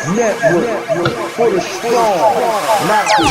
Network for the strong, not the weak.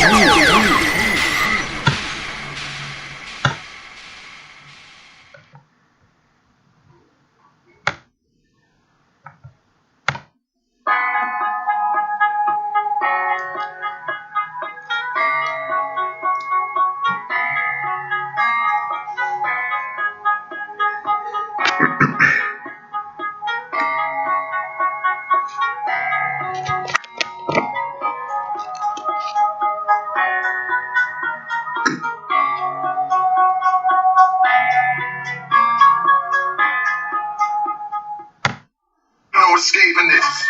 No escaping this.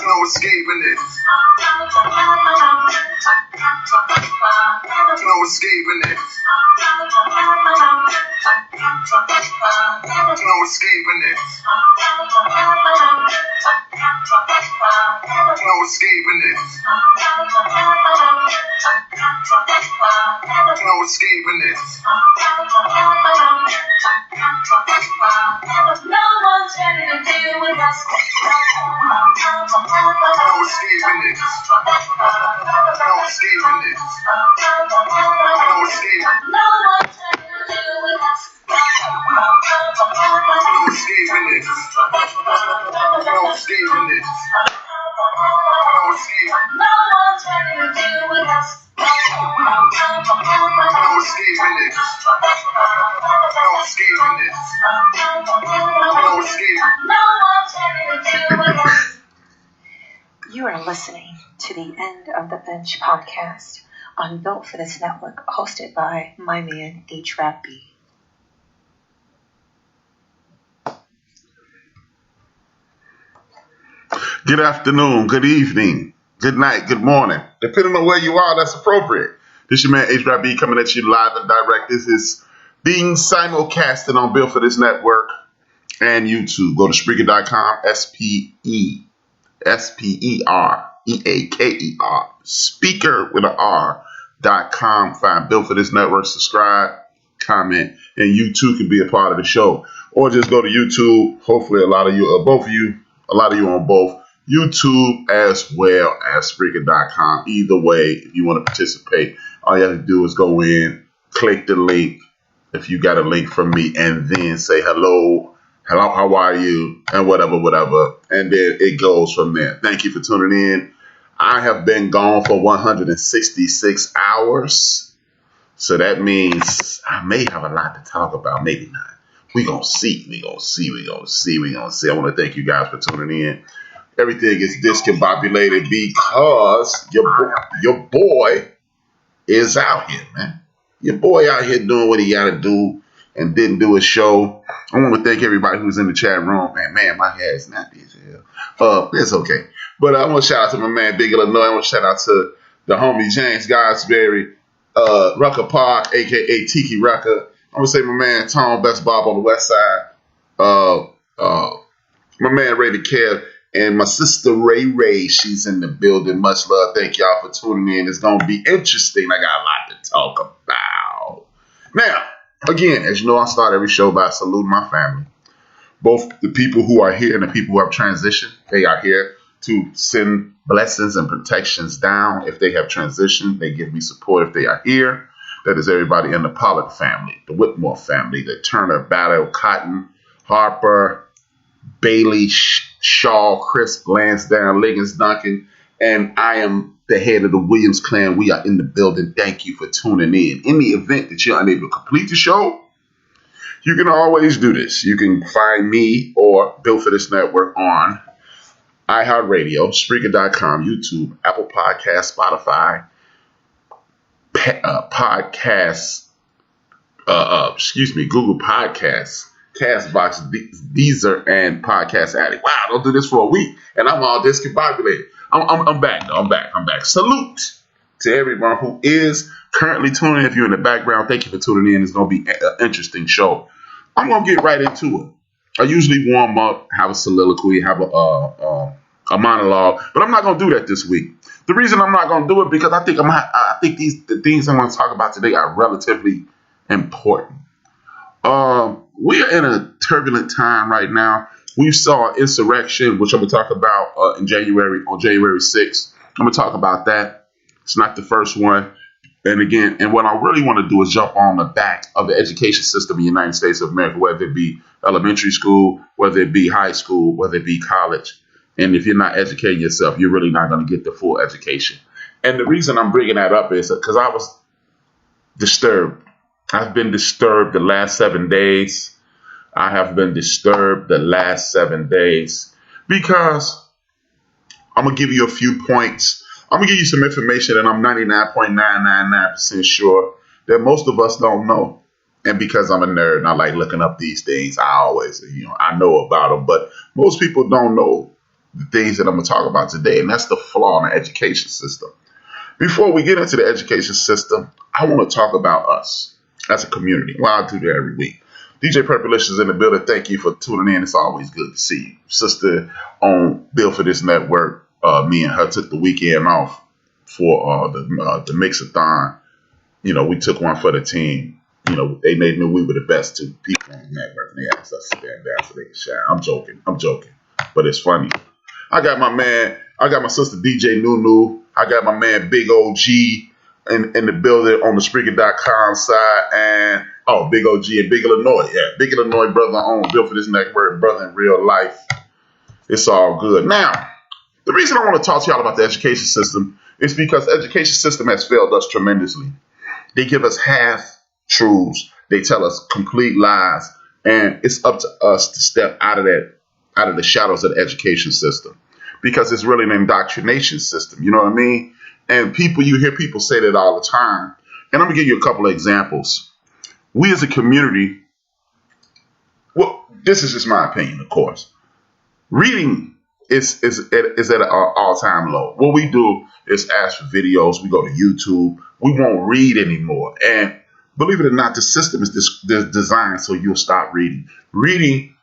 No escaping this. No escaping this. No escaping this. No escaping this. No escaping this. No one's ready to deal with us. No escaping this. No escaping this. No escaping. No one's ready to deal with us. No escaping this. No escaping this. No escaping. No one's ready to deal with us. No escaping this. No escaping this. No escaping. No one's ready to deal with us. You are listening to the End of the Bench podcast on Built for This Network, hosted by my man HRap. Good afternoon, good evening, good night, good morning. Depending on where you are, that's appropriate. This your man HRap coming at you live and direct. This is being simulcasted on Built for This Network and YouTube. Go to Spreaker.com, SPEREAKER, speaker with an R.com. Find Built for This Network, subscribe, comment, and you too can be a part of the show. Or just go to YouTube. Hopefully a lot of you on both YouTube as well as Spreaker.com. Either way, if you want to participate, all you have to do is go in, click the link if you got a link from me, and then say hello, how are you, and whatever, and then it goes from there. Thank you for tuning in. I have been gone for 166 hours, so that means I may have a lot to talk about, maybe not. We're going to see. I want to thank you guys for tuning in. Everything is discombobulated because your boy is out here, man. Your boy out here doing what he got to do and didn't do a show. I want to thank everybody who's in the chat room. Man, my hair is nappy as hell. It's okay. But I want to shout out to my man, Big Illinois. I want to shout out to the homie James Gosberry, Rucker Park, a.k.a. Tiki Rucker. I'm going to say my man, Tom Best Bob on the west side. My man, Ray the Kev. And my sister, Ray, she's in the building. Much love. Thank y'all for tuning in. It's going to be interesting. I got a lot to talk about. Now, again, as you know, I start every show by saluting my family. Both the people who are here and the people who have transitioned. They are here to send blessings and protections down. If they have transitioned, they give me support if they are here. That is everybody in the Pollard family, the Whitmore family, the Turner, Battle, Cotton, Harper, Bailey, Shaw, Crisp, Lansdowne, Liggins, Duncan, and I am the head of the Williams clan. We are in the building. Thank you for tuning in. In the event that you're unable to complete the show, you can always do this. You can find me or Built for This Network on iHeartRadio, Spreaker.com, YouTube, Apple Podcasts, Spotify, Google Podcasts, Castbox, Deezer, and Podcast Addict. Wow, don't do this for a week, and I'm all discombobulated. I'm back, though. I'm back. Salute to everyone who is currently tuning in. If you're in the background, thank you for tuning in. It's going to be an interesting show. I'm going to get right into it. I usually warm up, have a soliloquy, have a monologue, but I'm not going to do that this week. The reason I'm not going to do it because I think the things I'm going to talk about today are relatively important. We are in a turbulent time right now. We saw insurrection, which I'm going to talk about on January 6th. I'm going to talk about that. It's not the first one. And again, and what I really want to do is jump on the back of the education system in the United States of America, whether it be elementary school, whether it be high school, whether it be college. And if you're not educating yourself, you're really not going to get the full education. And the reason I'm bringing that up is because I was disturbed. I've been disturbed the last 7 days. I have been disturbed the last 7 days because I'm going to give you a few points. I'm going to give you some information that I'm 99.999% sure that most of us don't know. And because I'm a nerd and I like looking up these things, I always, I know about them. But most people don't know the things that I'm going to talk about today. And that's the flaw in the education system. Before we get into the education system, I want to talk about us as a community. Well, I do that every week. DJ Purplicious is in the building. Thank you for tuning in. It's always good to see you. Sister on Bill for This Network, me and her took the weekend off for the mix-a-thon. We took one for the team. They made me we were the best two people on the network, and they asked us to stand down so they could shine. I'm joking, but it's funny. I got my sister DJ Nunu. I got my man Big OG in the building on the Spreaker.com side, and Big OG and Big Illinois. Yeah, Big Illinois brother on Bill for This Network, brother in real life. It's all good. Now, the reason I want to talk to y'all about the education system is because the education system has failed us tremendously. They give us half truths. They tell us complete lies, and it's up to us to step out of the shadows of the education system, because it's really an indoctrination system. You know what I mean? And you hear people say that all the time. And I'm gonna give you a couple of examples. We as a community, well, this is just my opinion, of course. Reading is at an all-time low. What we do is ask for videos. We go to YouTube. We won't read anymore. And believe it or not, the system is designed so you'll stop reading. Reading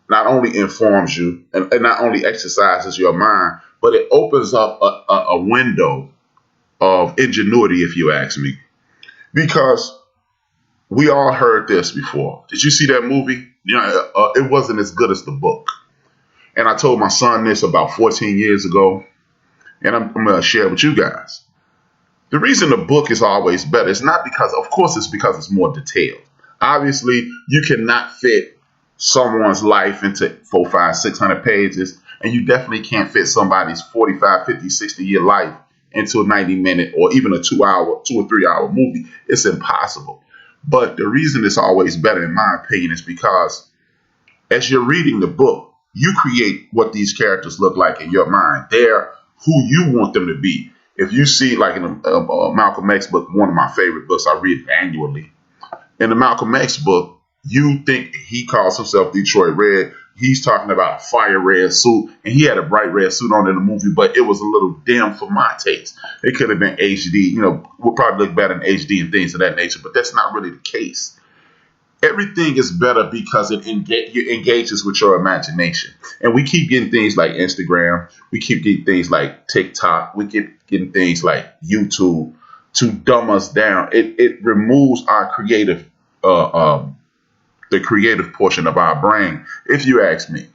not only informs you and not only exercises your mind, but it opens up a window of ingenuity, if you ask me. Because we all heard this before. Did you see that movie? It wasn't as good as the book. And I told my son this about 14 years ago, and I'm going to share it with you guys. The reason the book is always better is not because, of course, it's because it's more detailed. Obviously, you cannot fit someone's life into 400, 500, 600 pages, and you definitely can't fit somebody's 45, 50, 60-year life into a 90-minute or even a 2 or 3 hour movie. It's impossible. But the reason it's always better, in my opinion, is because as you're reading the book, you create what these characters look like in your mind. They're who you want them to be. If you see, like in a Malcolm X book, one of my favorite books, I read it annually. In the Malcolm X book, you think he calls himself Detroit Red. He's talking about a fire red suit, and he had a bright red suit on in the movie, but it was a little dim for my taste. It could have been HD. We'll probably look better in HD and things of that nature, but that's not really the case. Everything is better because it engages with your imagination. And we keep getting things like Instagram. We keep getting things like TikTok. We keep getting things like YouTube to dumb us down. It removes our creative, the creative portion of our brain, if you ask me.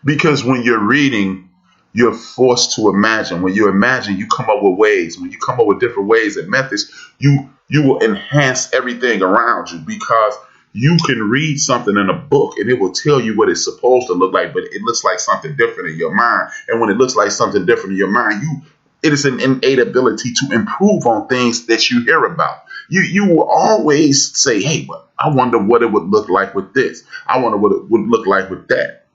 Because when you're reading, you're forced to imagine. When you imagine, you come up with ways. When you come up with different ways and methods, you will enhance everything around you, because you can read something in a book and it will tell you what it's supposed to look like, but it looks like something different in your mind. And when it looks like something different in your mind, it is an innate ability to improve on things that you hear about. You will always say, hey, but I wonder what it would look like with this. I wonder what it would look like with that.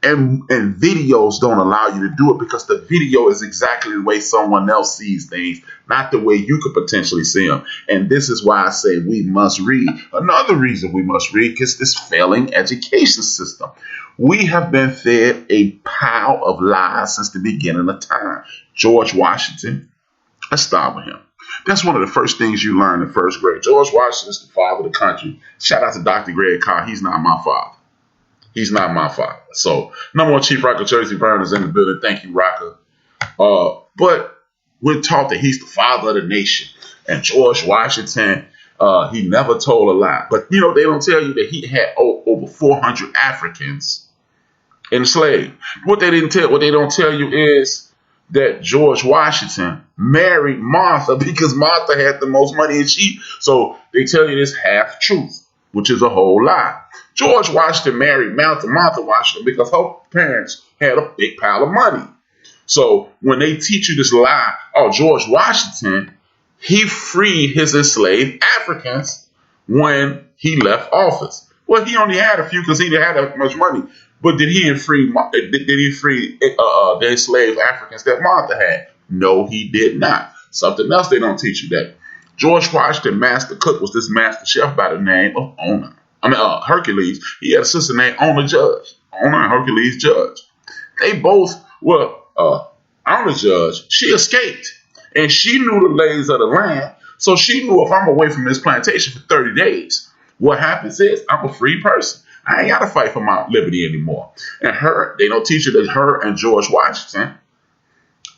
And videos don't allow you to do it, because the video is exactly the way someone else sees things, not the way you could potentially see them. And this is why I say we must read. Another reason we must read is this failing education system. We have been fed a pile of lies since the beginning of time. George Washington, let's start with him. That's one of the first things you learn in first grade. George Washington is the father of the country. Shout out to Dr. Greg Carr. He's not my father. He's not my father. So, number one, Chief Rocker Tracy Burns is in the building. Thank you, Rocker. But we're taught that he's the father of the nation. And George Washington, he never told a lie. But, they don't tell you that he had over 400 Africans enslaved. What they don't tell you is that George Washington married Martha because Martha had the most money and so they tell you this half truth, which is a whole lie. George Washington married Martha Washington because her parents had a big pile of money. So when they teach you this lie, George Washington, he freed his enslaved Africans when he left office. Well, he only had a few because he didn't have that much money. But did he free the enslaved Africans that Martha had? No, he did not. Something else they don't teach you that. George Washington master cook was this master chef by the name of Hercules. He had a sister named Ona and Hercules Judge. They both were Ona Judge. She escaped. And she knew the lays of the land. So she knew if I'm away from this plantation for 30 days, what happens is I'm a free person. I ain't got to fight for my liberty anymore. And they don't teach you that her and George Washington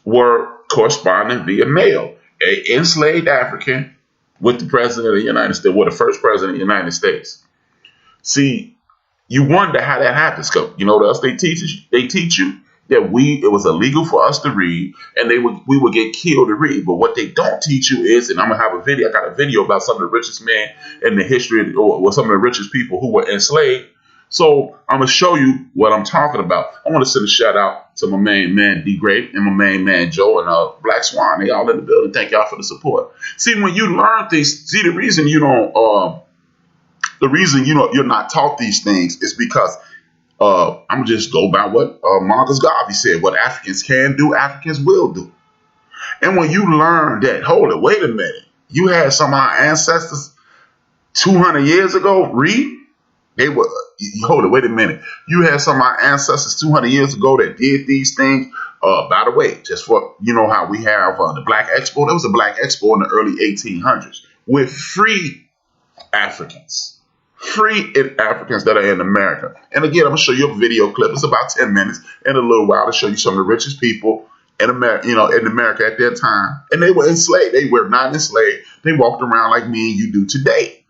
were corresponding via mail. A enslaved African with the president of the United States, with the first president of the United States. See, you wonder how that happens. You know what else they teach you? They teach you that it was illegal for us to read, and we would get killed to read. But what they don't teach you is, and I'm gonna have a video. I got a video about some of the richest men in the history, or some of the richest people who were enslaved. So I'm gonna show you what I'm talking about. I want to send a shout out to my main man D Great and my main man Joe and Black Swan. They all in the building. Thank y'all for the support. See, when you learn things, the reason you're not taught these things is because I'm gonna just go by what Marcus Garvey said. What Africans can do, Africans will do. And when you learn that, wait a minute, you had some of our ancestors 200 years ago read. They were, wait a minute. You had some of our ancestors 200 years ago that did these things. By the way, just for, how we have the Black Expo. There was a Black Expo in the early 1800s with free Africans that are in America. And again, I'm going to show you a video clip. It's about 10 minutes in a little while to show you some of the richest people in America, in America at that time. And they were enslaved. They were not enslaved. They walked around like me and you do today.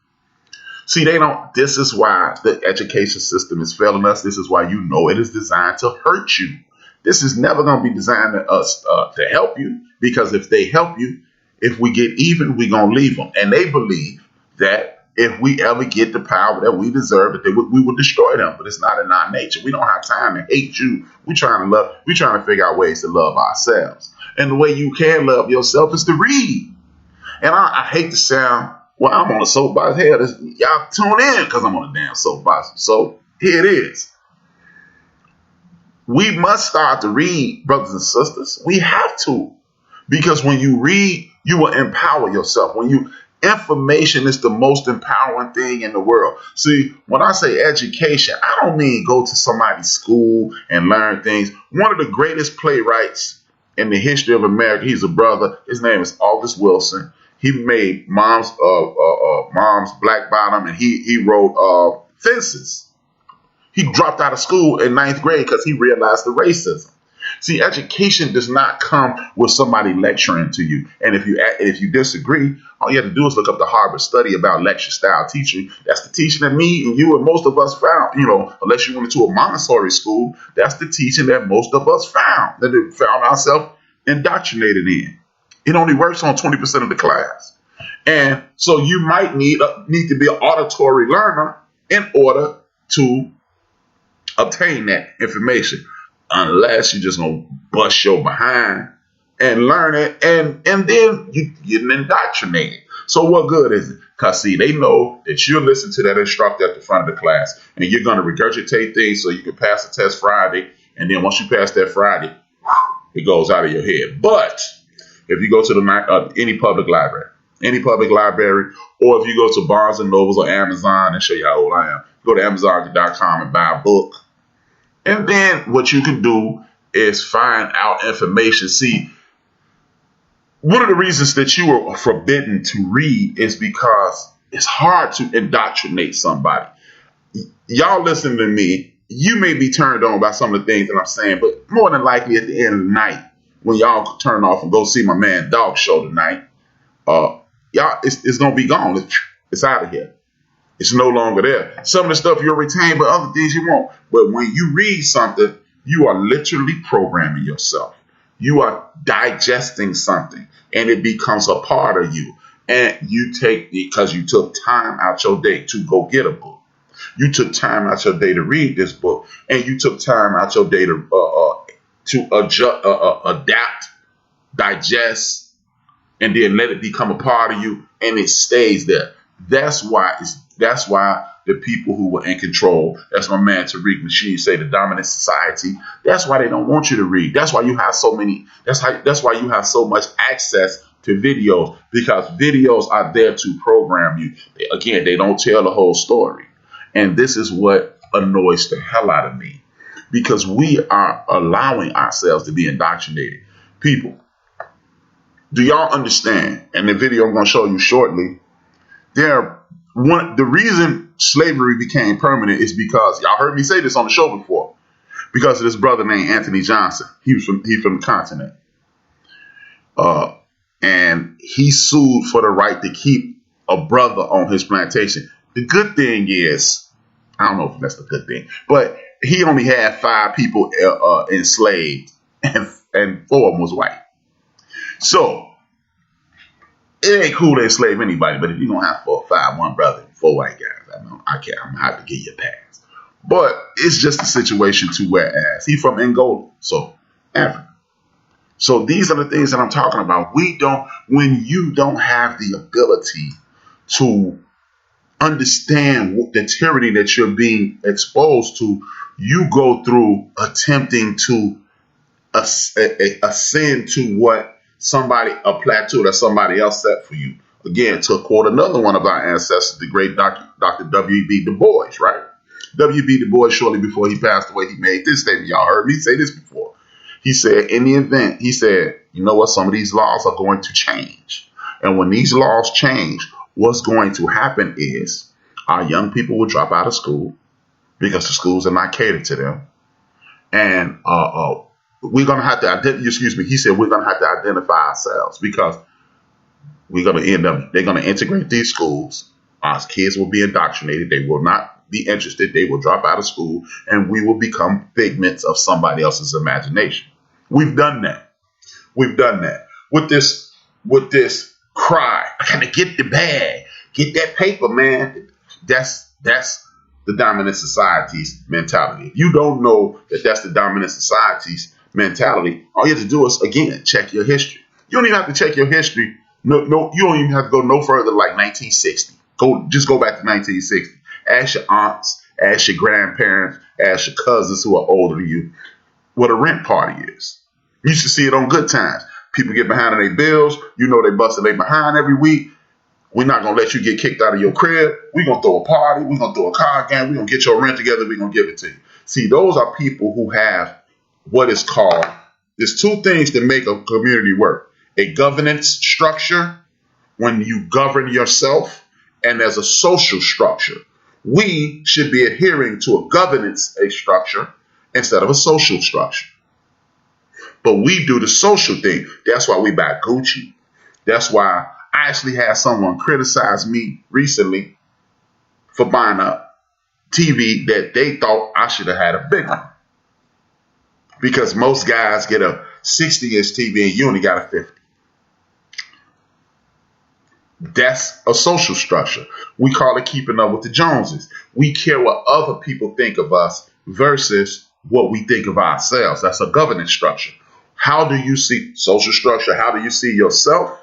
See, this is why the education system is failing us. This is why it is designed to hurt you. This is never going to be designed to help you, because if they help you, if we get even, we're going to leave them. And they believe that if we ever get the power that we deserve, that we will destroy them. But it's not in our nature. We don't have time to hate you. We're trying to figure out ways to love ourselves. And the way you can love yourself is to read. And I hate to sound, I'm on a soapbox here. Y'all tune in because I'm on a damn soapbox. So here it is. We must start to read, brothers and sisters. We have to. Because when you read, you will empower yourself. Information is the most empowering thing in the world. See, when I say education, I don't mean go to somebody's school and learn things. One of the greatest playwrights in the history of America, he's a brother. His name is August Wilson. He made Mom's Black Bottom, and he wrote Fences. He dropped out of school in 9th grade because he realized the racism. See, education does not come with somebody lecturing to you. And if you disagree, all you have to do is look up the Harvard study about lecture style teaching. That's the teaching that me and you and most of us found, unless you went into a Montessori school, that's the teaching that most of us found ourselves indoctrinated in. It only works on 20% of the class. And so you might need to be an auditory learner in order to obtain that information. Unless you're just going to bust your behind and learn it, and then you get indoctrinated. So what good is it? Because, see, they know that you're listening to that instructor at the front of the class, and you're going to regurgitate things so you can pass the test Friday, and then once you pass that Friday, it goes out of your head. But if you go to any public library, or if you go to Barnes & Nobles or Amazon, and show you how old I am, go to Amazon.com and buy a book. And then what you can do is find out information. See, one of the reasons that you are forbidden to read is because it's hard to indoctrinate somebody. Y'all listen to me. You may be turned on by some of the things that I'm saying, but more than likely at the end of the night, when y'all turn off and go see my man Dog show tonight, y'all, it's going to be gone. It's out of here. It's no longer there. Some of the stuff you'll retain, but other things you won't. But when you read something, you are literally programming yourself. You are digesting something, and it becomes a part of you. And you take, because you took time out your day to go get a book. You took time out your day to read this book, and you took time out your day to adjust, adapt, digest, and then let it become a part of you, and it stays there. That's why the people who were in control, that's my man Tariq Nasheed say, the dominant society, that's why they don't want you to read. That's why you have so many, that's why you have so much access to videos, because videos are there to program you. Again, they don't tell the whole story. And this is what annoys the hell out of me, because we are allowing ourselves to be indoctrinated. People, do y'all understand? And the video I'm going to show you shortly, the reason slavery became permanent is because, y'all heard me say this on the show before, because of this brother named Anthony Johnson. He's from the continent. And he sued for the right to keep a brother on his plantation. The good thing is, I don't know if that's the good thing, but he only had 5 people enslaved, and 4 of them was white. So it ain't cool to enslave anybody, but if you don't have 4 or 5, 1 brother, and 4 white guys, I'm gonna have to give you a pass. But it's just a situation to whereas he from Angola, so Africa. So these are the things that I'm talking about. When you don't have the ability to understand the tyranny that you're being exposed to, you go through attempting to ascend to what a plateau that somebody else set for you. Again, to quote another one of our ancestors, the great Dr. W.B. Du Bois, right? W.B. Du Bois, shortly before he passed away, he made this statement. Y'all heard me say this before. He said, in the event, he said, you know what, some of these laws are going to change. And when these laws change, what's going to happen is our young people will drop out of school because the schools are not catered to them. And we're going to have to, he said, we're going to have to identify ourselves, because they're going to integrate these schools. Our kids will be indoctrinated. They will not be interested. They will drop out of school, and we will become figments of somebody else's imagination. We've done that. With this cry, I gotta get the bag, get that paper, man. That's the dominant society's mentality. If you don't know that that's the dominant society's mentality, all you have to do is, again, check your history. You don't even have to check your history. No, you don't even have to go no further like 1960. Just go back to 1960. Ask your aunts, ask your grandparents, ask your cousins who are older than you what a rent party is. You used to see it on Good Times. People get behind on their bills. You know they busted their behind every week. We're not going to let you get kicked out of your crib. We're going to throw a party. We're going to throw a card game. We're going to get your rent together. We're going to give it to you. See, those are people who have what is called, there's 2 things that make a community work. A governance structure, when you govern yourself, and there's a social structure. We should be adhering to a governance structure instead of a social structure. But we do the social thing. That's why we buy Gucci. That's why I actually had someone criticize me recently for buying a TV that they thought I should have had a big one. Because most guys get a 60-inch TV and you only got a 50. That's a social structure. We call it keeping up with the Joneses. We care what other people think of us versus what we think of ourselves. That's a governance structure. How do you see social structure? How do you see yourself?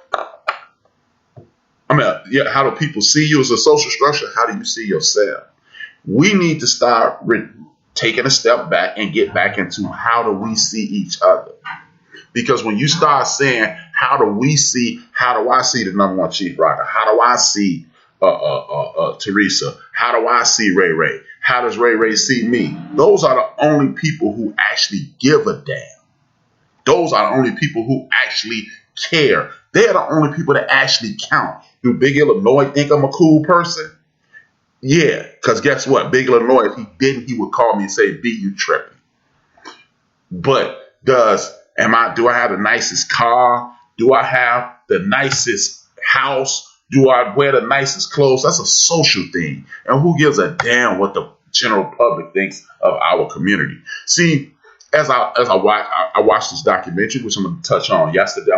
How do people see you as a social structure? How do you see yourself? We need to start taking a step back and get back into how do we see each other? Because when you start saying, how do I see the number 1 chief rocker? How do I see Teresa? How do I see Ray Ray? How does Ray Ray see me? Those are the only people who actually give a damn. Those are the only people who actually care. They're the only people that actually count. Do Big Illinois think I'm a cool person? Yeah, because guess what? Big Illinois, if he didn't, he would call me and say, B, you tripping. But do I have the nicest car? Do I have the nicest house? Do I wear the nicest clothes? That's a social thing. And who gives a damn what the general public thinks of our community? See, as I watched this documentary, which I'm going to touch on yesterday,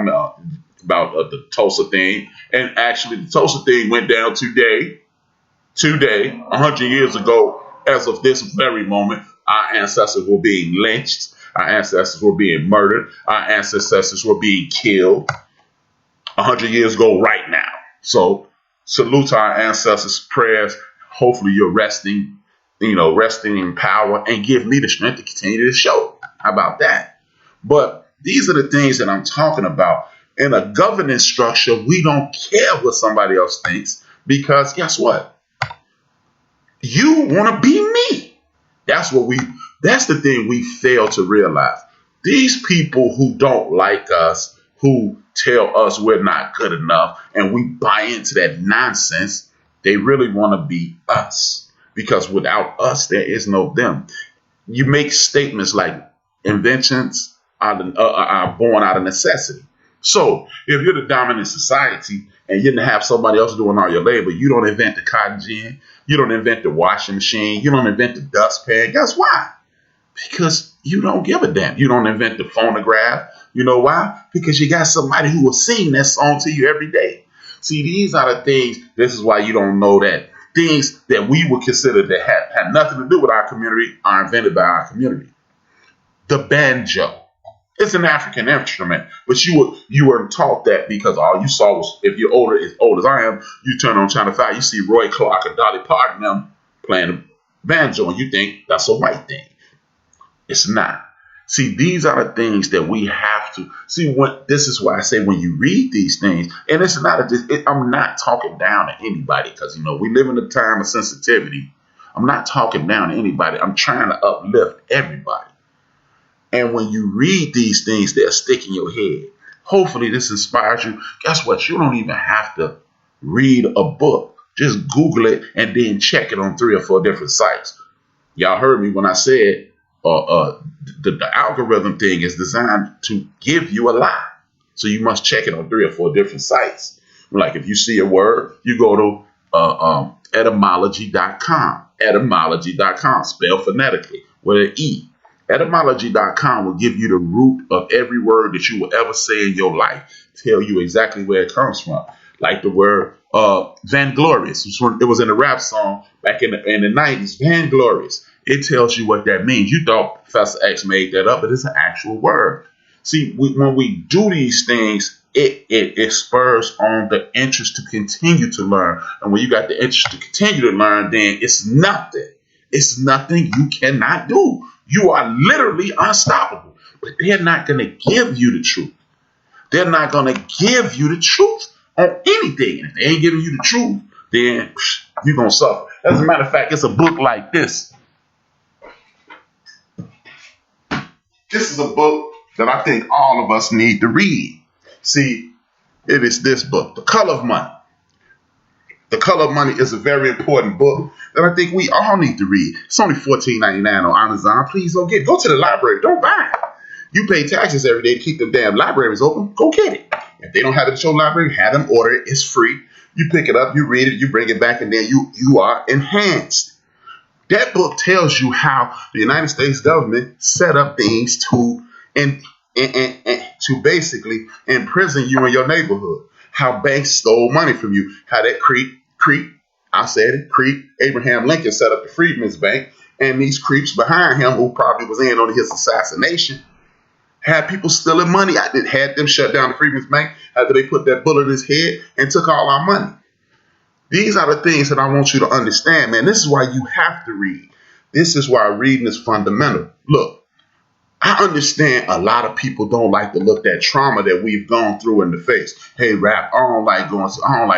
about the Tulsa thing, and actually the Tulsa thing went down today, 100 years ago. As of this very moment, our ancestors were being lynched, our ancestors were being murdered, our ancestors were being killed 100 years ago right now. So salute to our ancestors' prayers. Hopefully you're resting in power, and give me the strength to continue this show. How about that? But these are the things that I'm talking about. In a governance structure, we don't care what somebody else thinks, because guess what? You want to be me. That's the thing we fail to realize. These people who don't like us, who tell us we're not good enough, and we buy into that nonsense, they really want to be us. Because without us, there is no them. You make statements like inventions are born out of necessity. So if you're the dominant society and you didn't have somebody else doing all your labor, you don't invent the cotton gin, you don't invent the washing machine, you don't invent the dustpan. Guess why? Because you don't give a damn. You don't invent the phonograph. You know why? Because you got somebody who will sing that song to you every day. See, these are the things. This is why you don't know that things that we would consider that have nothing to do with our community are invented by our community. The banjo. It's an African instrument, but you weren't taught that, because all you saw was, if you're as old as I am, you turn on Channel 5, you see Roy Clark and Dolly Parton them playing the banjo, and you think that's a white thing. It's not. See, these are the things that we have to see. This is why I say, when you read these things, and it's not I'm not talking down to anybody, because we live in a time of sensitivity. I'm not talking down to anybody. I'm trying to uplift everybody. And when you read these things, they'll stick in your head. Hopefully this inspires you. Guess what? You don't even have to read a book. Just Google it and then check it on 3 or 4 different sites. Y'all heard me when I said the algorithm thing is designed to give you a lie. So you must check it on 3 or 4 different sites. Like if you see a word, you go to etymology.com. Etymology.com, spelled phonetically with an E. Etymology.com will give you the root of every word that you will ever say in your life, tell you exactly where it comes from. Like the word vainglorious. It was in a rap song back in the 90s, vainglorious. It tells you what that means. You thought Professor X made that up, but it's an actual word. See, when we do these things, it spurs on the interest to continue to learn. And when you got the interest to continue to learn, then it's nothing. It's nothing you cannot do. You are literally unstoppable. But they're not going to give you the truth. They're not going to give you the truth on anything. And if they ain't giving you the truth, then you're going to suffer. As a matter of fact, it's a book like this. This is a book that I think all of us need to read. See, it is this book, The Color of Money. The Color of Money is a very important book that I think we all need to read. It's only $14.99 on Amazon. Please don't get it. Go to the library. Don't buy it. You pay taxes every day to keep them damn libraries open. Go get it. If they don't have it at your library, have them order it. It's free. You pick it up, you read it, you bring it back, and then you are enhanced. That book tells you how the United States government set up things to basically imprison you in your neighborhood. How banks stole money from you. How that creep, Abraham Lincoln set up the Freedmen's Bank, and these creeps behind him, who probably was in on his assassination, had people stealing money. Had them shut down the Freedmen's Bank after they put that bullet in his head and took all our money. These are the things that I want you to understand, man. This is why you have to read. This is why reading is fundamental. Look, I understand a lot of people don't like to look that trauma that we've gone through in the face. Hey, Rap, I don't like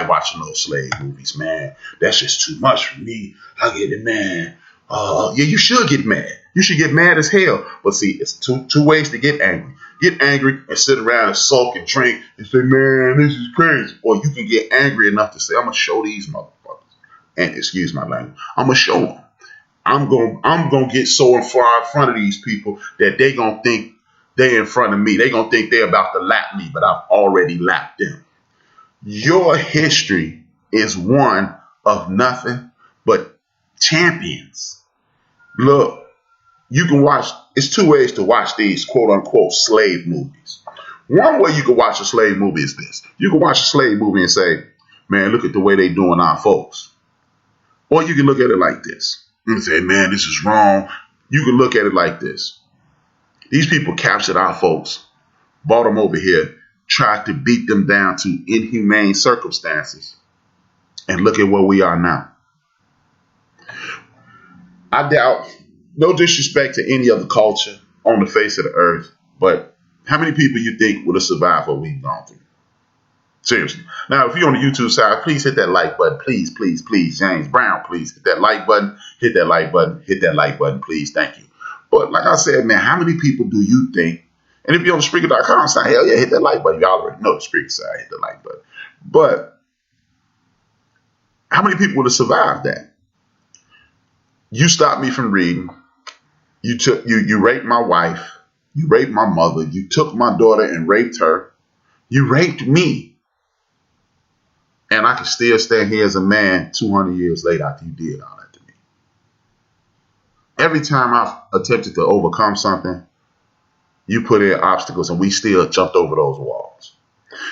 watching those slave movies, man. That's just too much for me. I get it, man. Yeah, you should get mad. You should get mad as hell. But see, it's two ways to get angry. Get angry and sit around and sulk and drink and say, man, this is crazy. Or you can get angry enough to say, I'm going to show these motherfuckers. And excuse my language. I'm going to show them. I'm going to get so far in front of these people that they going to think they're in front of me. They going to think they're about to lap me, but I've already lapped them. Your history is one of nothing but champions. Look, you can watch, it's two ways to watch these quote unquote slave movies. One way you can watch a slave movie is this. You can watch a slave movie and say, man, look at the way they doing our folks. Or you can look at it like this and say, man, this is wrong. You can look at it like this. These people captured our folks, brought them over here, tried to beat them down to inhumane circumstances. And look at where we are now. I doubt, no disrespect to any other culture on the face of the earth, but how many people you think would have survived what we've gone through? Seriously. Now, if you're on the YouTube side, please hit that like button. Please, please, please. James Brown, please hit that like button. Hit that like button. Hit that like button, please. Thank you. But like I said, man, how many people do you think? And if you're on the Spreaker.com side, hell yeah, hit that like button. Y'all already know the Spreaker side, hit the like button. But how many people would have survived that? You stopped me from reading. You raped my wife. You raped my mother. You took my daughter and raped her. You raped me. And I can still stand here as a man 200 years later after you did all that to me. Every time I've attempted to overcome something, you put in obstacles and we still jumped over those walls.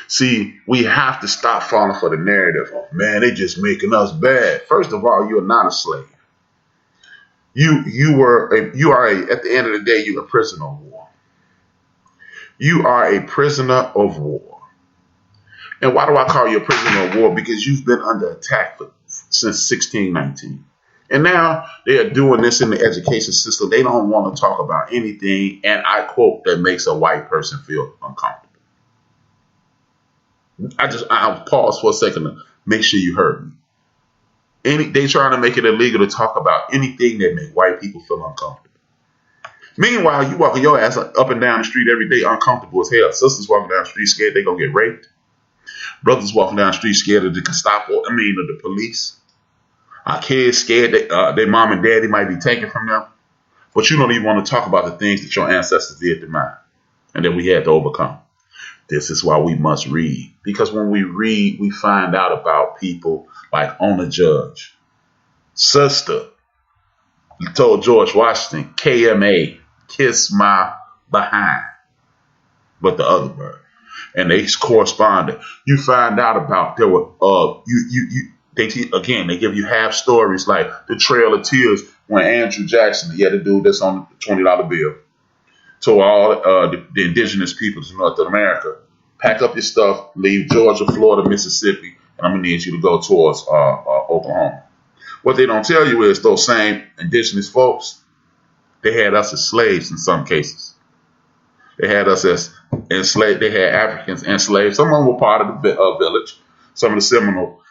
See, we have to stop falling for the narrative of, man, they just making us bad. First of all, you're not a slave. At the end of the day, you're a prisoner of war. You are a prisoner of war. And why do I call you a prisoner of war? Because you've been under attack since 1619. And now they are doing this in the education system. They don't want to talk about anything, and I quote, that makes a white person feel uncomfortable. I'll pause for a second to make sure you heard me. They trying to make it illegal to talk about anything that make white people feel uncomfortable. Meanwhile, you walking your ass up and down the street every day uncomfortable as hell. Sisters walking down the street scared they're going to get raped. Brothers walking down the street scared of the Gestapo, of the police. Our kids scared that their mom and daddy might be taken from them. But you don't even want to talk about the things that your ancestors did to mine and that we had to overcome. This is why we must read. Because when we read, we find out about people like Ona Judge. Sister told George Washington, KMA, kiss my behind. But the other bird. And they corresponded. You find out about there were they give you half stories like the Trail of Tears when Andrew Jackson, he had a dude that's on the $20 bill, told all the indigenous peoples of North America, pack up your stuff, leave Georgia, Florida, Mississippi, and I'm gonna need you to go towards Oklahoma. What they don't tell you is those same indigenous folks, they had us as slaves in some cases. They had us as enslaved. They had Africans enslaved. Some of them were part of the village. Some of the Seminole,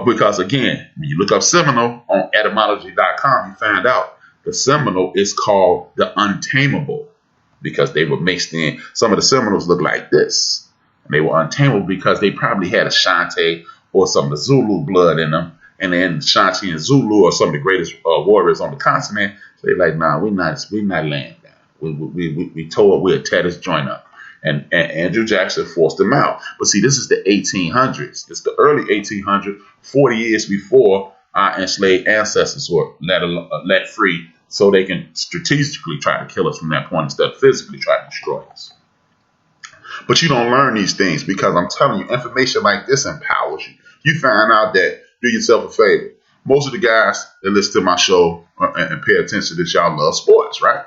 because again, when you look up Seminole on etymology.com, you find out the Seminole is called the untamable because they were mixed in. Some of the Seminoles look like this. And they were untamable because they probably had Ashanti or some of the Zulu blood in them. And then Ashanti and Zulu are some of the greatest warriors on the continent. So they're like, nah, we're not laying down. We told we'd tear this joint up. And Andrew Jackson forced them out. But see, this is the 1800s. It's the early 1800s, 40 years before our enslaved ancestors were let free so they can strategically try to kill us from that point instead of physically try to destroy us. But you don't learn these things because I'm telling you, information like this empowers you. You find out that, do yourself a favor. Most of the guys that listen to my show and pay attention to this, y'all love sports, right?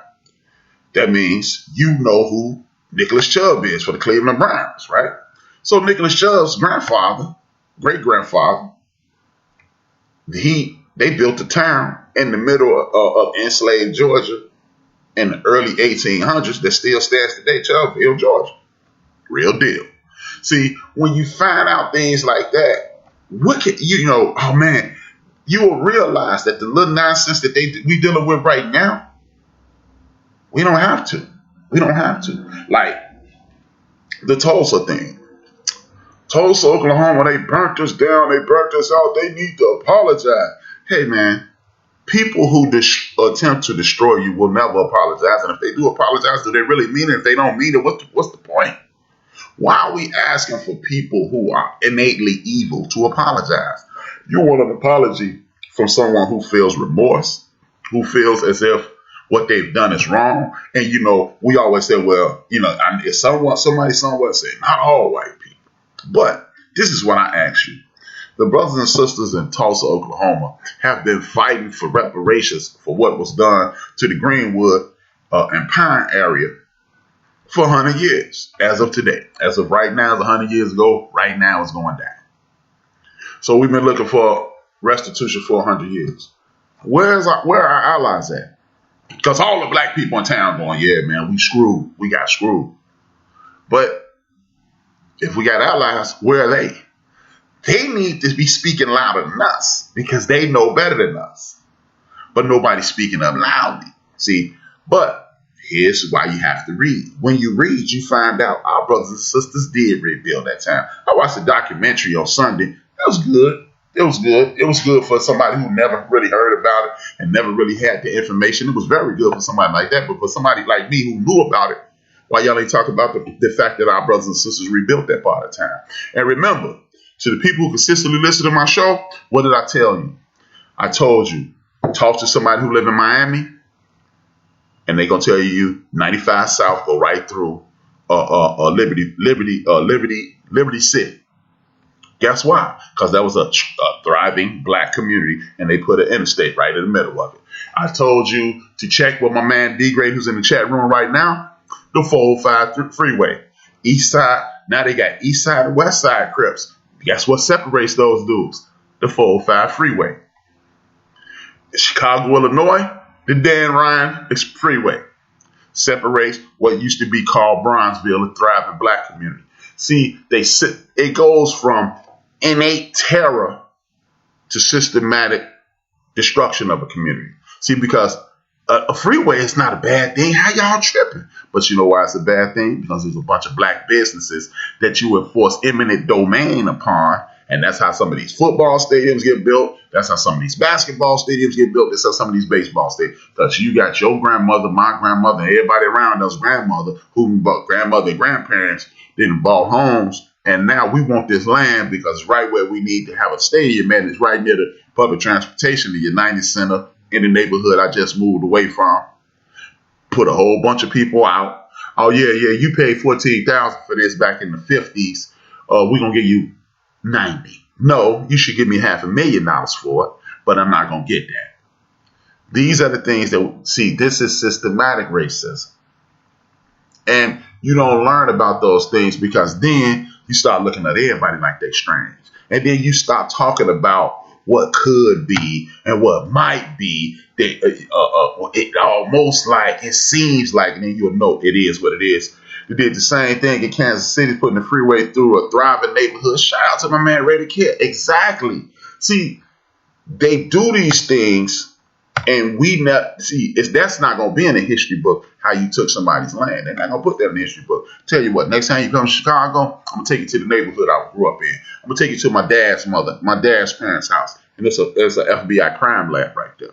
That means you know who Nicholas Chubb is for the Cleveland Browns, right? So Nicholas Chubb's grandfather, great-grandfather, they built a town in the middle of enslaved Georgia in the early 1800s that still stands today, Chubbville, Georgia. Real deal. See, when you find out things like that, oh man, you will realize that the little nonsense that we dealing with right now, we don't have to. We don't have to. Like the Tulsa thing. Tulsa, Oklahoma, they burnt us down. They burnt us out. They need to apologize. Hey, man, people who attempt to destroy you will never apologize. And if they do apologize, do they really mean it? If they don't mean it, what's the point? Why are we asking for people who are innately evil to apologize? You want an apology from someone who feels remorse, who feels as if what they've done is wrong. And, we always say, well, if somebody somewhere say, not all white people. But this is what I ask you. The brothers and sisters in Tulsa, Oklahoma have been fighting for reparations for what was done to the Greenwood and Pine area for 100 years as of today. As of right now, it's 100 years ago. Right now, it's going down. So we've been looking for restitution for 100 years. Where are our allies at? Because all the black people in town going, yeah, man, we screwed. We got screwed. But if we got allies, where are they? They need to be speaking louder than us because they know better than us. But nobody's speaking up loudly. See, but here's why you have to read. When you read, you find out our brothers and sisters did rebuild that town. I watched a documentary on Sunday. It was good. It was good. It was good for somebody who never really heard about it and never really had the information. It was very good for somebody like that. But for somebody like me who knew about it, why y'all ain't talk about the fact that our brothers and sisters rebuilt that part of town? And remember, to the people who consistently listen to my show, what did I tell you? I told you, talk to somebody who live in Miami, and they're gonna tell you 95 South go right through Liberty City. Guess why? Because that was a thriving black community, and they put an interstate right in the middle of it. I told you to check with my man D-Grade, who's in the chat room right now, the 405 freeway. East side, now they got east side and west side Crips. Guess what separates those dudes? The 405 freeway. In Chicago, Illinois, the Dan Ryan freeway separates what used to be called Bronzeville, a thriving black community. See, it goes from innate terror to systematic destruction of a community. See, because a freeway is not a bad thing. How y'all tripping? But you know why it's a bad thing? Because there's a bunch of black businesses that you enforce eminent domain upon. And that's how some of these football stadiums get built. That's how some of these basketball stadiums get built. That's how some of these baseball stadiums. Because you got your grandmother, my grandmother, and everybody around us, grandmother and grandparents didn't bought homes. And now we want this land because right where we need to have a stadium, man, it's right near the public transportation, the United Center in the neighborhood I just moved away from. Put a whole bunch of people out. Oh, yeah, you paid $14,000 for this back in the 50s. We're going to give you 90. No, you should give me $500,000 for it, but I'm not going to get that. These are the things that, see, this is systematic racism. And you don't learn about those things because then you start looking at everybody like they're strange. And then you start talking about what could be and what might be. It almost like, it seems like, and then you'll know it is what it is. They did the same thing in Kansas City, putting the freeway through a thriving neighborhood. Shout out to my man, Ray the Kid. Exactly. See, they do these things, and that's not going to be in the history book how you took somebody's land. They're not going to put that in the history book. Tell you what, next time you come to Chicago, I'm going to take you to the neighborhood I grew up in. I'm going to take you to my dad's parents' house. And there's an FBI crime lab right there.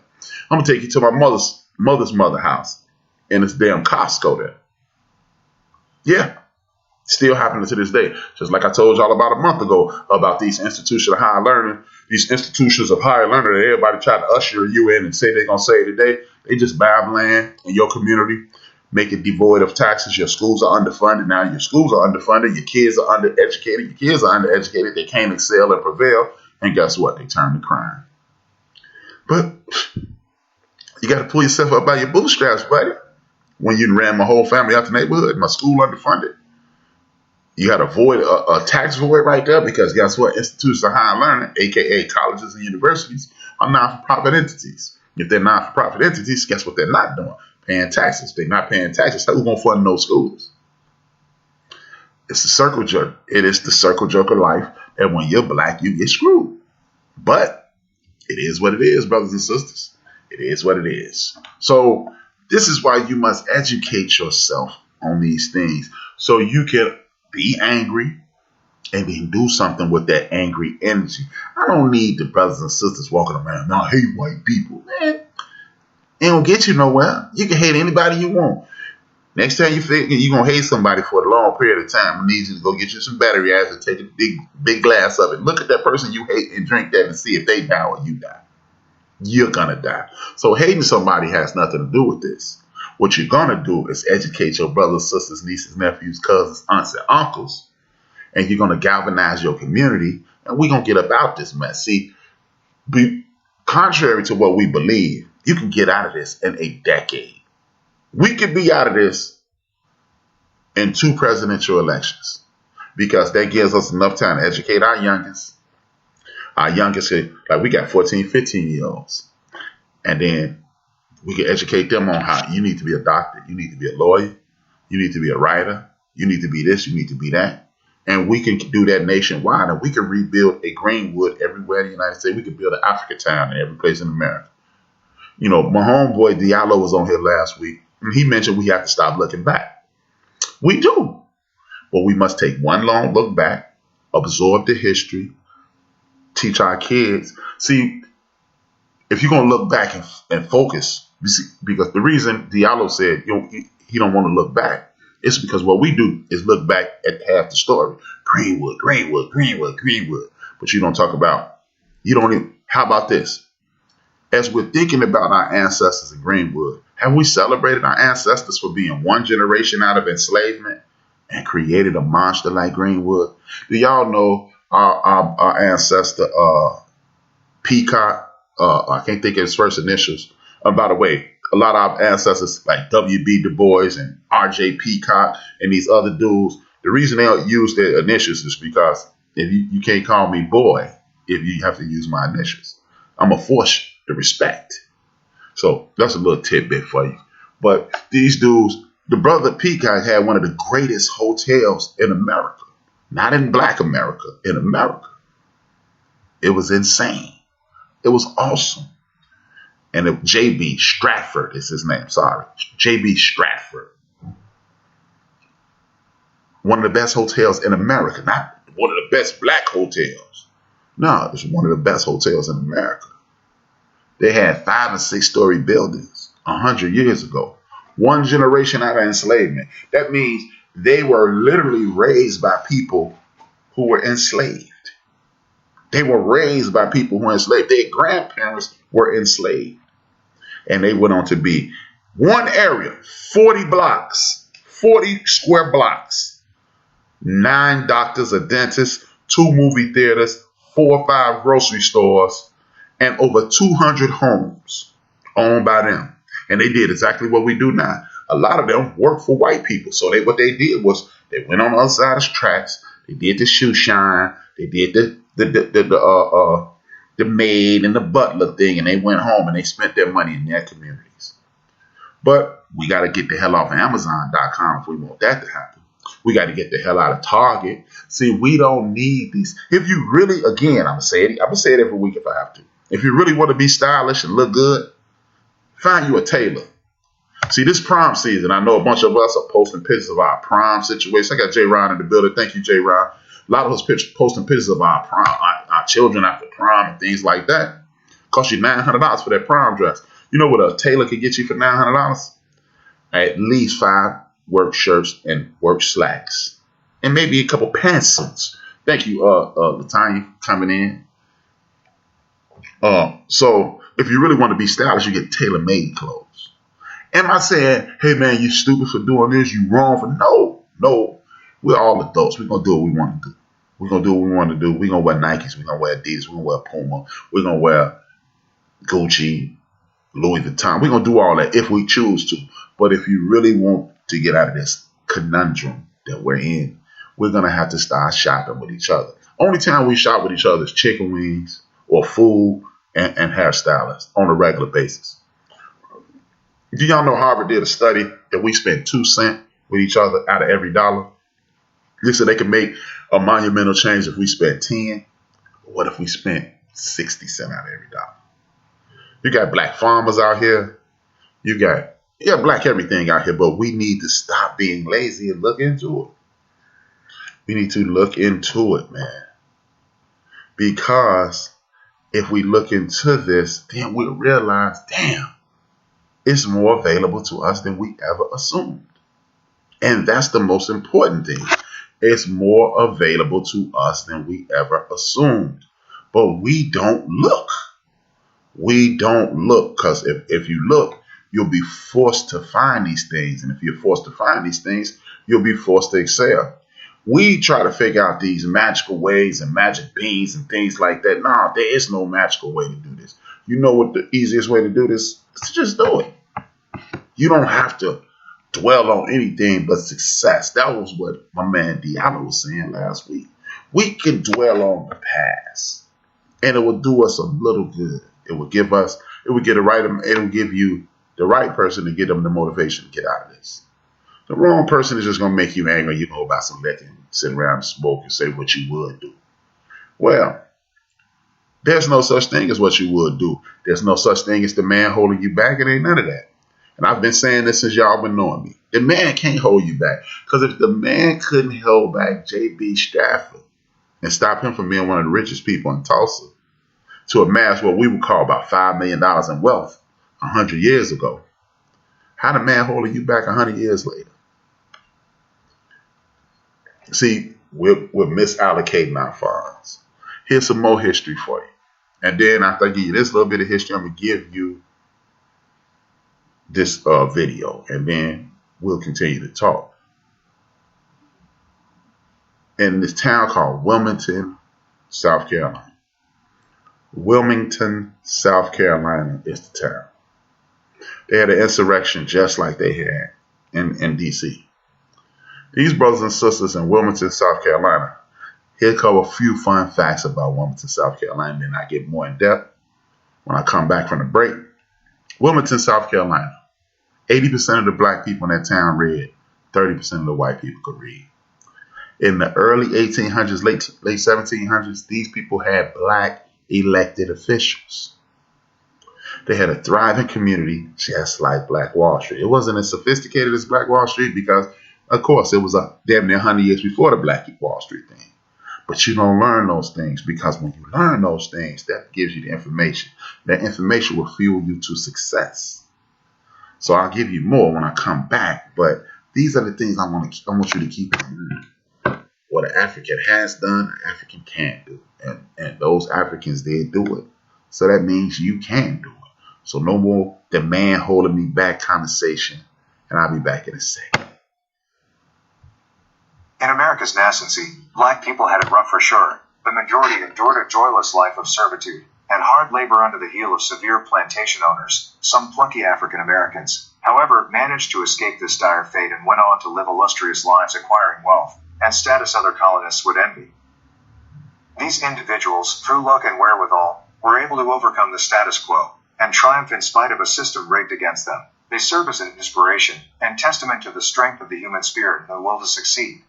I'm going to take you to my mother's mother house. And it's damn Costco there. Yeah. Still happening to this day. Just like I told y'all about a month ago about these institutions of higher learning. These institutions of higher learning that everybody tried to usher you in and say they're going to save the day. They just buy land in your community, make it devoid of taxes. Your schools are underfunded. Now your schools are underfunded. Your kids are undereducated. They can't excel and prevail. And guess what? They turn to crime. But you got to pull yourself up by your bootstraps, buddy. When you ran my whole family out the neighborhood, my school underfunded. You got to avoid a tax void right there because guess what? Institutions of higher learning, a.k.a. colleges and universities, are non-for-profit entities. If they're non-for-profit entities, guess what they're not doing? Paying taxes. If they're not paying taxes, who's going to fund those schools? It's the circle jerk. It is the circle jerk of life that when you're black, you get screwed. But it is what it is, brothers and sisters. It is what it is. So this is why you must educate yourself on these things so you can be angry and then do something with that angry energy. I don't need the brothers and sisters walking around, I hate white people. Man, it don't get you nowhere. You can hate anybody you want. Next time you think you're going to hate somebody for a long period of time, I need you to go get you some battery acid, take a big glass of it. Look at that person you hate and drink that and see if they die or you die. You're going to die. So hating somebody has nothing to do with this. What you're going to do is educate your brothers, sisters, nieces, nephews, cousins, aunts, and uncles. And you're going to galvanize your community. And we're going to get about this mess. See, contrary to what we believe, you can get out of this in a decade. We could be out of this in 2 presidential elections because that gives us enough time to educate our youngest. Our youngest, like we got 14, 15-year-olds. And then we can educate them on how you need to be a doctor, you need to be a lawyer, you need to be a writer, you need to be this, you need to be that. And we can do that nationwide, and we can rebuild a Greenwood everywhere in the United States. We can build an Africa town in every place in America. You know, my homeboy Diallo was on here last week, and he mentioned we have to stop looking back. We do. But we must take one long look back, absorb the history, teach our kids. See, if you're going to look back and focus, because the reason Diallo said he don't want to look back, it's because what we do is look back at half the story. Greenwood. But you don't talk about, how about this? As we're thinking about our ancestors in Greenwood, have we celebrated our ancestors for being one generation out of enslavement and created a monster like Greenwood? Do y'all know our ancestor, Peacock? I can't think of his first initials. By the way, a lot of our ancestors like W.B. Du Bois and R.J. Peacock and these other dudes, the reason they don't use their initials is because if you can't call me boy if you have to use my initials. I'm going to force the respect. So that's a little tidbit for you. But these dudes, the brother Peacock had one of the greatest hotels in America. Not in Black America, in America. It was insane. It was awesome. And J.B. Stratford is his name. Sorry. J.B. Stratford. One of the best hotels in America. Not one of the best black hotels. No, it's one of the best hotels in America. They had 5- and 6-story buildings 100 years ago. One generation out of enslavement. That means they were literally raised by people who were enslaved. They were raised by people who were enslaved. Their grandparents were enslaved. And they went on to be one area, 40 blocks, 40 square blocks, 9 doctors, a dentist, 2 movie theaters, 4 or 5 grocery stores, and over 200 homes owned by them. And they did exactly what we do now. A lot of them worked for white people. So what they did was they went on the other side of the tracks. They did the shoe shine. They did the maid and the butler thing, and they went home and they spent their money in their communities. But we got to get the hell off of Amazon.com if we want that to happen. We got to get the hell out of Target. See, we don't need these. If you really, again, I'm going to say it every week if I have to. If you really want to be stylish and look good, find you a tailor. See, this prom season, I know a bunch of us are posting pictures of our prom situation. I got J. Ron in the building. Thank you, J. Ron. A lot of us posting pictures of our prom, our children after prom and things like that. Cost you $900 for that prom dress. You know what a tailor could get you for $900? At least 5 work shirts and work slacks. And maybe a couple pantsuits. Thank you, Latanya, coming in. So if you really want to be stylish, you get tailor-made clothes. Am I saying, hey man, you stupid for doing this, you wrong for no. We're all adults. We're gonna do what we want to do. We're gonna do what we want to do. We're gonna wear Nikes, we're gonna wear Adidas, we're gonna wear Puma, we're gonna wear Gucci, Louis Vuitton. We're gonna do all that if we choose to. But if you really want to get out of this conundrum that we're in, we're gonna have to start shopping with each other. Only time we shop with each other is chicken wings or food and hairstylists on a regular basis. Do y'all know Harvard did a study that we spend 2 cents with each other out of every dollar? They said they can make a monumental change if we spent 10. But what if we spent 60 cents out of every dollar? You got black farmers out here. You got black everything out here, but we need to stop being lazy and look into it. We need to look into it, man. Because if we look into this, then we'll realize, damn, it's more available to us than we ever assumed. And that's the most important thing. It's more available to us than we ever assumed. But we don't look. We don't look, because if you look, you'll be forced to find these things. And if you're forced to find these things, you'll be forced to excel. We try to figure out these magical ways and magic beans and things like that. No, there is no magical way to do this. You know what the easiest way to do this is? To just do it. You don't have to dwell on anything but success. That was what my man Diallo was saying last week. We can dwell on the past, and it will do us a little good. It will give you the right person to get them the motivation to get out of this. The wrong person is just going to make you angry. You know about some liquor and sit around and smoke and say what you would do. Well, there's no such thing as what you would do. There's no such thing as the man holding you back. It ain't none of that. And I've been saying this since y'all been knowing me. The man can't hold you back. Because if the man couldn't hold back J.B. Stafford and stop him from being one of the richest people in Tulsa to amass what we would call about $5 million in wealth 100 years ago, how the man holding you back 100 years later? See, we're misallocating our funds. Here's some more history for you. And then after I give you this little bit of history, I'm going to give you this video. And then we'll continue to talk. In this town called Wilmington, South Carolina. Wilmington, South Carolina is the town. They had an insurrection just like they had in D.C. These brothers and sisters in Wilmington, South Carolina. Here come a few fun facts about Wilmington, South Carolina, and then I get more in depth when I come back from the break. Wilmington, South Carolina. 80% of the black people in that town read. 30% of the white people could read. In the early 1800s, late 1700s, these people had black elected officials. They had a thriving community just like Black Wall Street. It wasn't as sophisticated as Black Wall Street because, of course, it was damn near 100 years before the Black Wall Street thing. But you don't learn those things because when you learn those things, that gives you the information. That information will fuel you to success. So I'll give you more when I come back. But these are the things I want you to keep in mind. What an African has done, an African can do. And those Africans did do it. So that means you can do it. So no more the man holding me back conversation. And I'll be back in a second. In America's nascency, black people had it rough for sure. The majority endured a joyless life of servitude and hard labor under the heel of severe plantation owners. Some plucky African Americans, however, managed to escape this dire fate and went on to live illustrious lives acquiring wealth and status other colonists would envy. These individuals, through luck and wherewithal, were able to overcome the status quo and triumph in spite of a system rigged against them. They serve as an inspiration and testament to the strength of the human spirit and the will to succeed.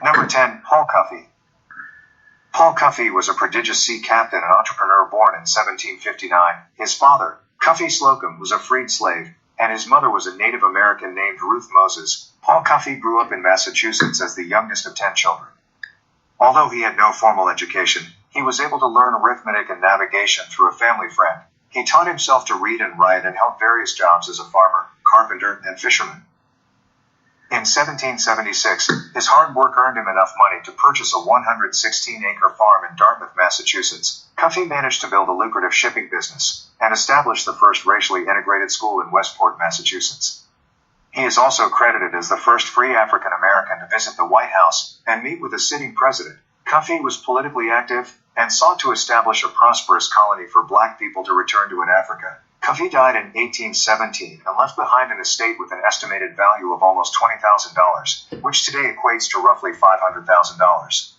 Number 10, Paul Coffey. Paul Coffey was a prodigious sea captain and entrepreneur born in 1759. His father, Coffey Slocum, was a freed slave, and his mother was a Native American named Ruth Moses. Paul Coffey grew up in Massachusetts as the youngest of 10 children. Although he had no formal education, he was able to learn arithmetic and navigation through a family friend. He taught himself to read and write and held various jobs as a farmer, carpenter, and fisherman. In 1776, his hard work earned him enough money to purchase a 116-acre farm in Dartmouth, Massachusetts. Coffey managed to build a lucrative shipping business and establish the first racially integrated school in Westport, Massachusetts. He is also credited as the first free African American to visit the White House and meet with a sitting president. Coffey was politically active and sought to establish a prosperous colony for black people to return to in Africa. Coffey died in 1817 and left behind an estate with an estimated value of almost $20,000, which today equates to roughly $500,000.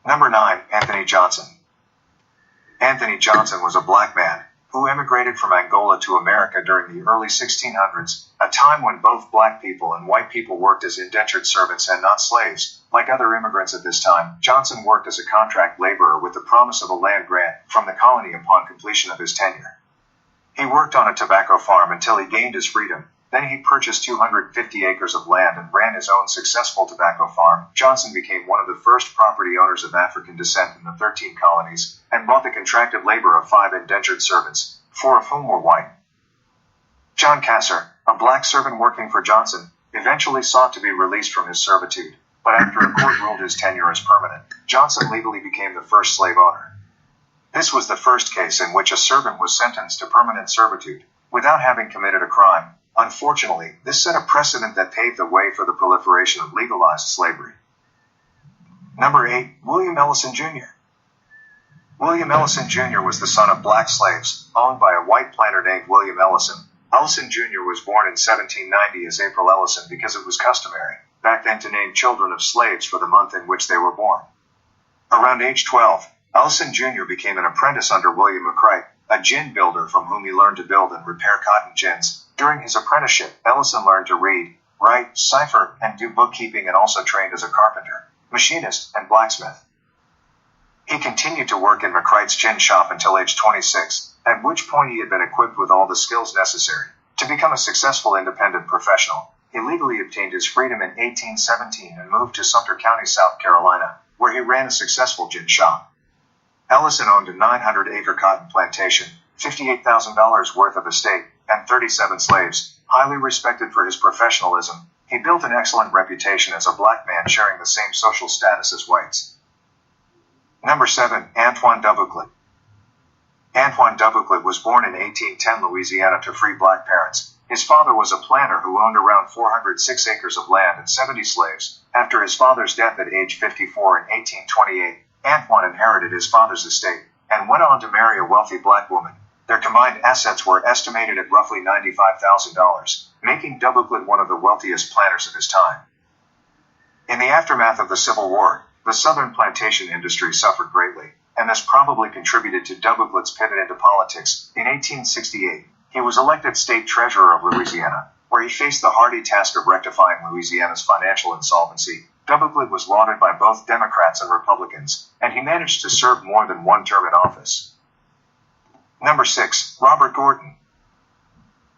Number 9, Anthony Johnson. Anthony Johnson was a black man who emigrated from Angola to America during the early 1600s, a time when both black people and white people worked as indentured servants and not slaves. Like other immigrants at this time, Johnson worked as a contract laborer with the promise of a land grant from the colony upon completion of his tenure. He worked on a tobacco farm until he gained his freedom. Then he purchased 250 acres of land and ran his own successful tobacco farm. Johnson became one of the first property owners of African descent in the 13 colonies and bought the contracted labor of 5 indentured servants, 4 of whom were white. John Casser, a black servant working for Johnson, eventually sought to be released from his servitude, but after a court ruled his tenure as permanent, Johnson legally became the first slave owner. This was the first case in which a servant was sentenced to permanent servitude without having committed a crime. Unfortunately, this set a precedent that paved the way for the proliferation of legalized slavery. Number 8. William Ellison Jr. William Ellison Jr. was the son of black slaves, owned by a white planter named William Ellison. Ellison Jr. was born in 1790 as April Ellison because it was customary back then to name children of slaves for the month in which they were born. Around age 12, Ellison Jr. became an apprentice under William McCreight, a gin builder from whom he learned to build and repair cotton gins. During his apprenticeship, Ellison learned to read, write, cipher, and do bookkeeping, and also trained as a carpenter, machinist, and blacksmith. He continued to work in McCreight's gin shop until age 26, at which point he had been equipped with all the skills necessary to become a successful independent professional. He legally obtained his freedom in 1817 and moved to Sumter County, South Carolina, where he ran a successful gin shop. Ellison owned a 900-acre cotton plantation, $58,000 worth of estate, and 37 slaves. Highly respected for his professionalism, he built an excellent reputation as a black man sharing the same social status as whites. Number 7. Antoine Doubleclick. Antoine Doubleclick was born in 1810 Louisiana to free black parents. His father was a planter who owned around 406 acres of land and 70 slaves. After his father's death at age 54 in 1828, Antoine inherited his father's estate and went on to marry a wealthy black woman. Their combined assets were estimated at roughly $95,000, making Doubleclick one of the wealthiest planters of his time. In the aftermath of the Civil War, the southern plantation industry suffered greatly, and this probably contributed to Doubleclick's pivot into politics. In 1868, he was elected state treasurer of Louisiana, where he faced the hardy task of rectifying Louisiana's financial insolvency. Doubleclick was lauded by both Democrats and Republicans, and he managed to serve more than one term in office. Number 6. Robert Gordon.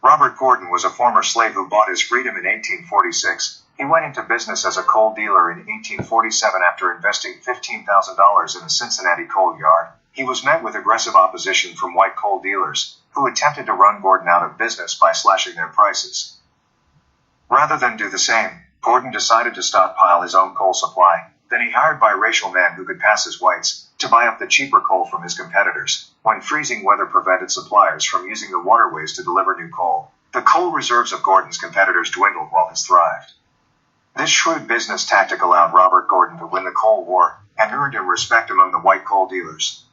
Robert Gordon was a former slave who bought his freedom in 1846. He went into business as a coal dealer in 1847 after investing $15,000 in a Cincinnati coal yard. He was met with aggressive opposition from white coal dealers, who attempted to run Gordon out of business by slashing their prices. Rather than do the same, Gordon decided to stockpile his own coal supply. Then he hired biracial men who could pass as whites to buy up the cheaper coal from his competitors. When freezing weather prevented suppliers from using the waterways to deliver new coal, the coal reserves of Gordon's competitors dwindled while his thrived. This shrewd business tactic allowed Robert Gordon to win the Coal War and earned him respect among the white coal dealers.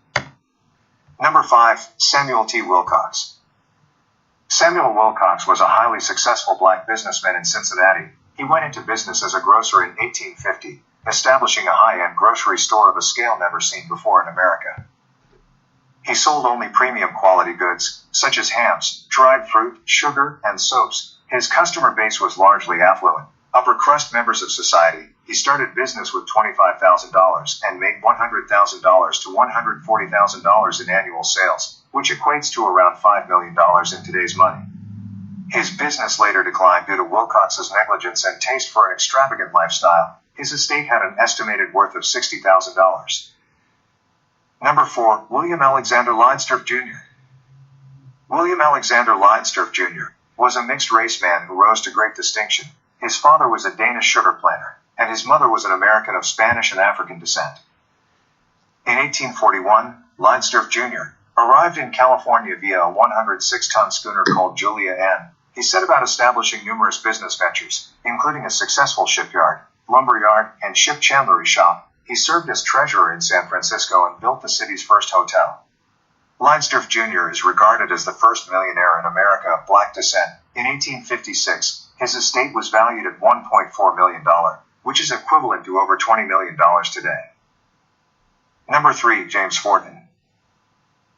Number 5. Samuel T. Wilcox. Samuel Wilcox was a highly successful black businessman in Cincinnati. He went into business as a grocer in 1850, establishing a high-end grocery store of a scale never seen before in America. He sold only premium quality goods, such as hams, dried fruit, sugar, and soaps. His customer base was largely affluent, upper-crust members of society. He started business with $25,000 and made $100,000 to $140,000 in annual sales, which equates to around $5 million in today's money. His business later declined due to Wilcox's negligence and taste for an extravagant lifestyle. His estate had an estimated worth of $60,000. Number 4. William Alexander Leinster Jr. William Alexander Leinster Jr. was a mixed-race man who rose to great distinction. His father was a Danish sugar planter, and his mother was an American of Spanish and African descent. In 1841, Leinster Jr. arrived in California via a 106-ton schooner called Julia N. He set about establishing numerous business ventures, including a successful shipyard, lumberyard, and ship chandlery shop. He served as treasurer in San Francisco and built the city's first hotel. Leinster Jr. is regarded as the first millionaire in America of black descent. In 1856, his estate was valued at $1.4 million, which is equivalent to over $20 million today. Number 3. James Forten.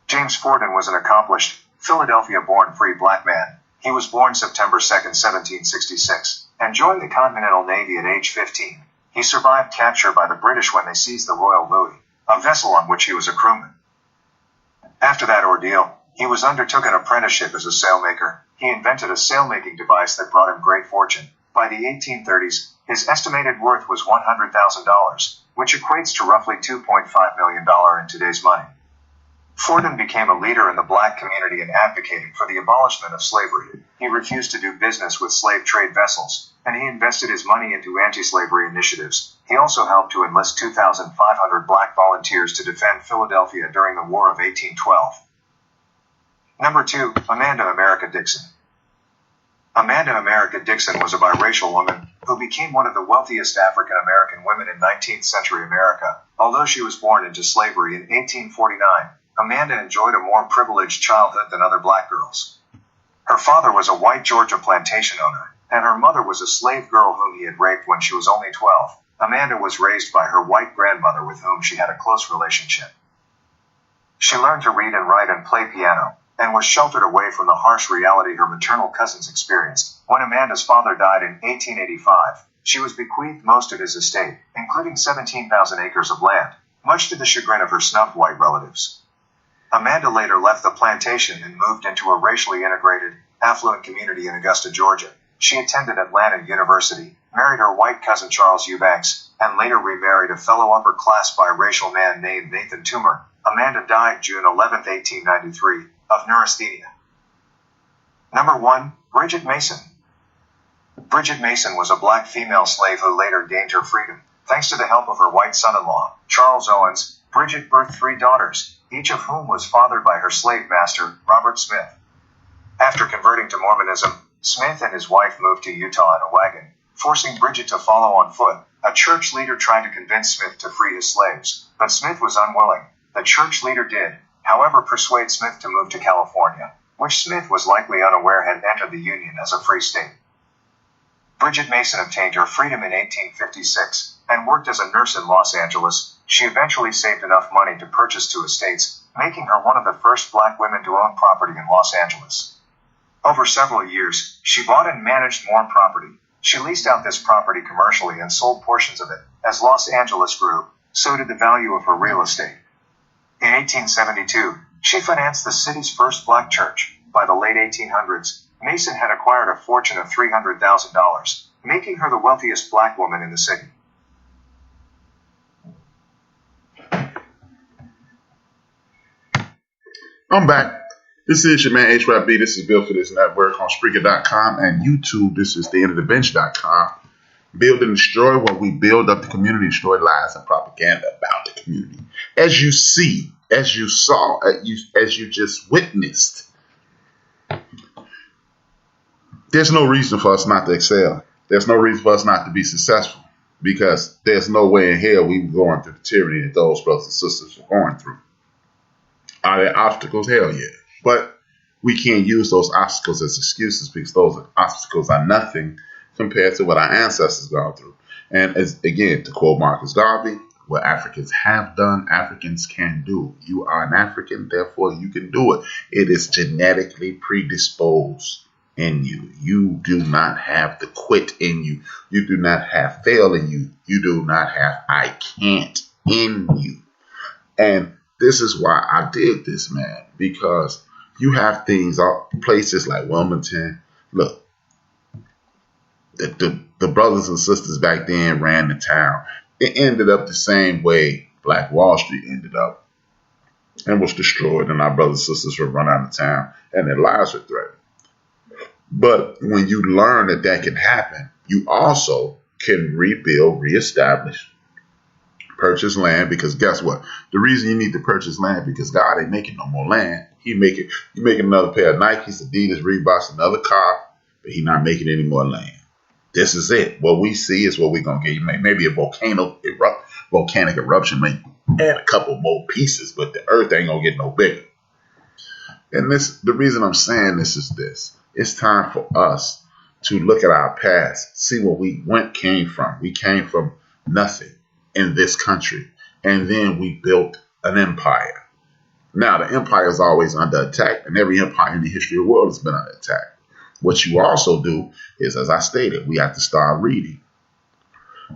James Forten was an accomplished, Philadelphia-born free black man. He was born September 2, 1766, and joined the Continental Navy at age 15. He survived capture by the British when they seized the Royal Louis, a vessel on which he was a crewman. After that ordeal, he was undertook an apprenticeship as a sailmaker. He invented a sailmaking device that brought him great fortune. By the 1830s, his estimated worth was $100,000, which equates to roughly $2.5 million in today's money. Forten became a leader in the black community and advocated for the abolishment of slavery. He refused to do business with slave trade vessels, and he invested his money into anti-slavery initiatives. He also helped to enlist 2,500 black volunteers to defend Philadelphia during the War of 1812. Number 2, Amanda America Dixon. Amanda America Dixon was a biracial woman who became one of the wealthiest African American women in 19th century America. Although she was born into slavery in 1849, Amanda enjoyed a more privileged childhood than other black girls. Her father was a white Georgia plantation owner, and her mother was a slave girl whom he had raped when she was only 12. Amanda was raised by her white grandmother with whom she had a close relationship. She learned to read and write and play piano, and was sheltered away from the harsh reality her maternal cousins experienced. When Amanda's father died in 1885, she was bequeathed most of his estate, including 17,000 acres of land, much to the chagrin of her snubbed white relatives. Amanda later left the plantation and moved into a racially integrated, affluent community in Augusta, Georgia. She attended Atlanta University, married her white cousin Charles Eubanks, and later remarried a fellow upper-class biracial man named Nathan Toomer. Amanda died June 11, 1893, of neurasthenia. Number 1, Bridget Mason. Bridget Mason was a black female slave who later gained her freedom. Thanks to the help of her white son-in-law, Charles Owens, Bridget birthed 3 daughters, each of whom was fathered by her slave master, Robert Smith. After converting to Mormonism, Smith and his wife moved to Utah in a wagon, forcing Bridget to follow on foot. A church leader tried to convince Smith to free his slaves, but Smith was unwilling. The church leader did, however, persuade Smith to move to California, which Smith was likely unaware had entered the Union as a free state. Bridget Mason obtained her freedom in 1856 and worked as a nurse in Los Angeles. She eventually saved enough money to purchase 2 estates, making her one of the first black women to own property in Los Angeles. Over several years, she bought and managed more property. She leased out this property commercially and sold portions of it. As Los Angeles grew, so did the value of her real estate. In 1872, she financed the city's first black church. By the late 1800s, Mason had acquired a fortune of $300,000, making her the wealthiest black woman in the city. I'm back. This is your man HRap. This is Built for This Network on Spreaker.com and YouTube. This is theendofthebench.com. Build and destroy, where we build up the community, destroy lies and propaganda about the community. As you see, as you saw, as you just witnessed, there's no reason for us not to excel. There's no reason for us not to be successful, because there's no way in hell we were going through the tyranny that those brothers and sisters were going through. Are there obstacles? Hell yeah. But we can't use those obstacles as excuses, because those obstacles are nothing compared to what our ancestors gone through. And as again, to quote Marcus Garvey, what Africans have done, Africans can do. You are an African, therefore you can do it. It is genetically predisposed in you. You do not have the quit in you. You do not have fail in you. You do not have I can't in you. And this is why I did this, man, because you have things, places like Wilmington. Look, the brothers and sisters back then ran the town. It ended up the same way Black Wall Street ended up and was destroyed, and our brothers and sisters were run out of town and their lives were threatened. But when you learn that that can happen, you also can rebuild, reestablish, purchase land, because guess what? The reason you need to purchase land, because God ain't making no more land. He making another pair of Nikes, Adidas, Reeboks, another car, but he not making any more land. This is it. What we see is what we're going to get. Maybe a volcanic eruption may add a couple more pieces, but the earth ain't going to get no bigger. And the reason I'm saying this is this. It's time for us to look at our past, see where we came from. We came from nothing in this country, and then we built an empire. Now, the empire is always under attack, and every empire in the history of the world has been under attack. What you also do is, as I stated, we have to start reading.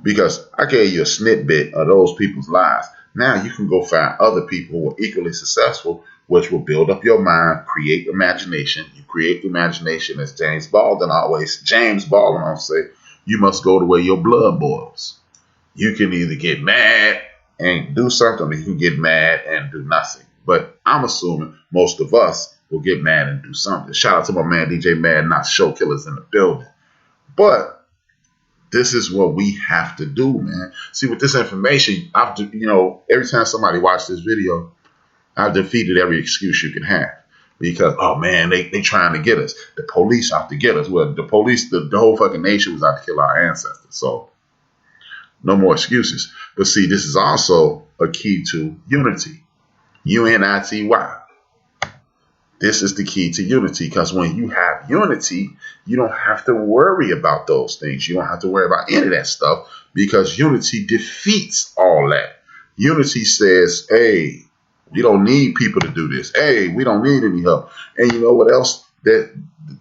Because I gave you a snippet of those people's lives. Now you can go find other people who are equally successful, which will build up your mind, create imagination. You create imagination, as James Baldwin say, you must go to where your blood boils. You can either get mad and do something, or you can get mad and do nothing. But I'm assuming most of us will get mad and do something. Shout out to my man DJ Mad, not show killers in the building. But this is what we have to do, man. See, with this information, every time somebody watches this video, I've defeated every excuse you can have. Because, oh man, they trying to get us. The police out to get us. Well, the police, the whole fucking nation was out to kill our ancestors. So, no more excuses. But see, this is also a key to unity. UNITY. This is the key to unity, because when you have unity, you don't have to worry about those things. You don't have to worry about any of that stuff, because unity defeats all that. Unity says, hey, we don't need people to do this. Hey, we don't need any help. And you know what else? That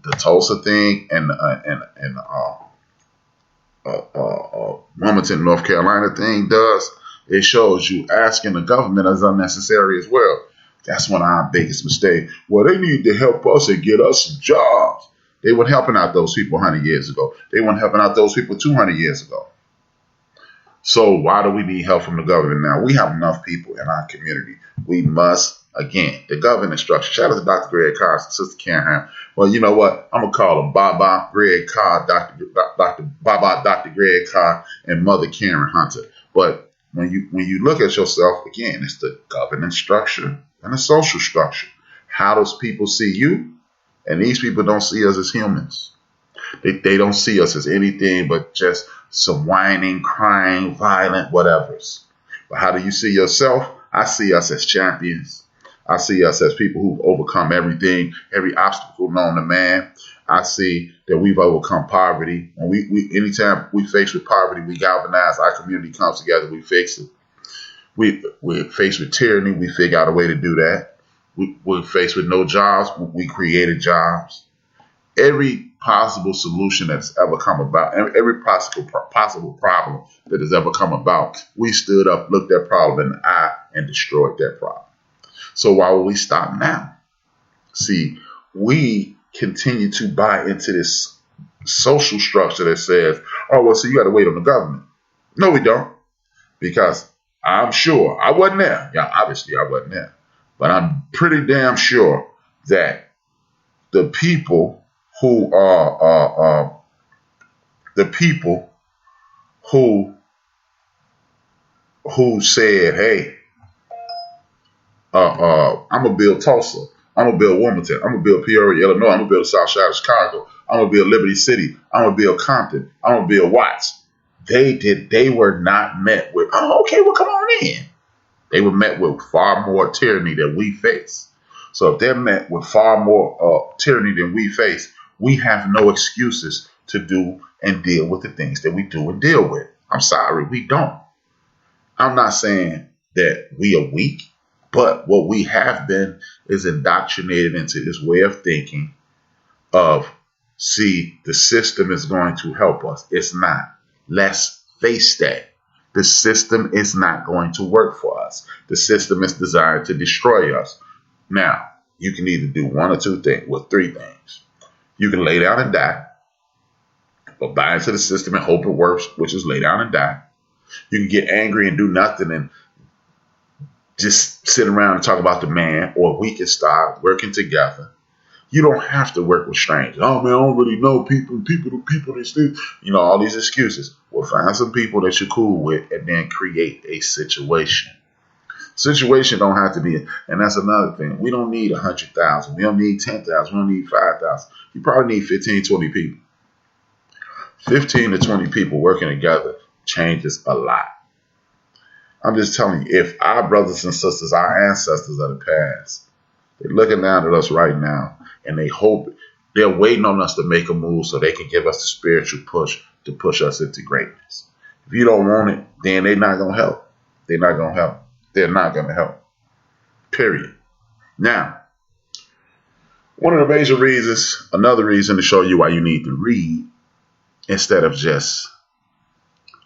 the Tulsa thing and Wilmington, North Carolina thing does. It shows you asking the government is unnecessary as well. That's one of our biggest mistakes. Well, they need to help us and get us some jobs. They weren't helping out those people 100 years ago. They weren't helping out those people 200 years ago. So why do we need help from the government now? We have enough people in our community. We must, again, the governance structure. Shout out to Dr. Greg Carr, Sister Karen Ham. Well, you know what? I'm going to call them Baba Greg Carr, Dr. Greg Carr, and Mother Karen Hunter. But when you look at yourself, again, it's the governance structure and the social structure. How does people see you? And these people don't see us as humans. They don't see us as anything but just some whining, crying, violent, whatevers. But how do you see yourself? I see us as champions. I see us as people who've overcome everything, every obstacle known to man. I see that we've overcome poverty. When we anytime we face with poverty, we galvanize. Our community comes together. We fix it. We're faced with tyranny. We figure out a way to do that. We're faced with no jobs. We created jobs. Every possible solution that's ever come about, every possible problem that has ever come about, we stood up, looked that problem in the eye, and destroyed that problem. So why would we stop now? See, we continue to buy into this social structure that says, oh, well, so you got to wait on the government. No, we don't. Because I'm sure, I wasn't there. Yeah, obviously I wasn't there. But I'm pretty damn sure that the people who are the people who said, hey, I'm gonna build Tulsa, I'm gonna build Wilmington, I'm gonna build Peoria, Illinois, I'm gonna build South Side of Chicago, I'm gonna build Liberty City, I'm gonna build Compton, I'm gonna build Watts. They were not met with, oh, okay, well, come on in. They were met with far more tyranny than we face. So if they're met with far more tyranny than we face, we have no excuses to do and deal with the things that we do and deal with. I'm sorry, we don't. I'm not saying that we are weak, but what we have been is indoctrinated into this way of thinking of, see, the system is going to help us. It's not. Let's face that. The system is not going to work for us. The system is designed to destroy us. Now, you can either do one or two things, well, three things. You can lay down and die, or buy into the system and hope it works, which is lay down and die. You can get angry and do nothing and just sit around and talk about the man, or we can start working together. You don't have to work with strangers. Oh man, I don't really know people, they still, all these excuses. Well, find some people that you're cool with and then create a situation. Situation don't have to be, and that's another thing. We don't need 100,000. We don't need 10,000. We don't need 5,000. You probably need 15, 20 people. 15 to 20 people working together changes a lot. I'm just telling you, if our brothers and sisters, our ancestors of the past, they're looking down at us right now, and they're waiting on us to make a move so they can give us the spiritual push to push us into greatness. If you don't want it, then they're not going to help. They're not going to help. They're not going to help. Period. Now, one of the major reasons, another reason to show you why you need to read instead of just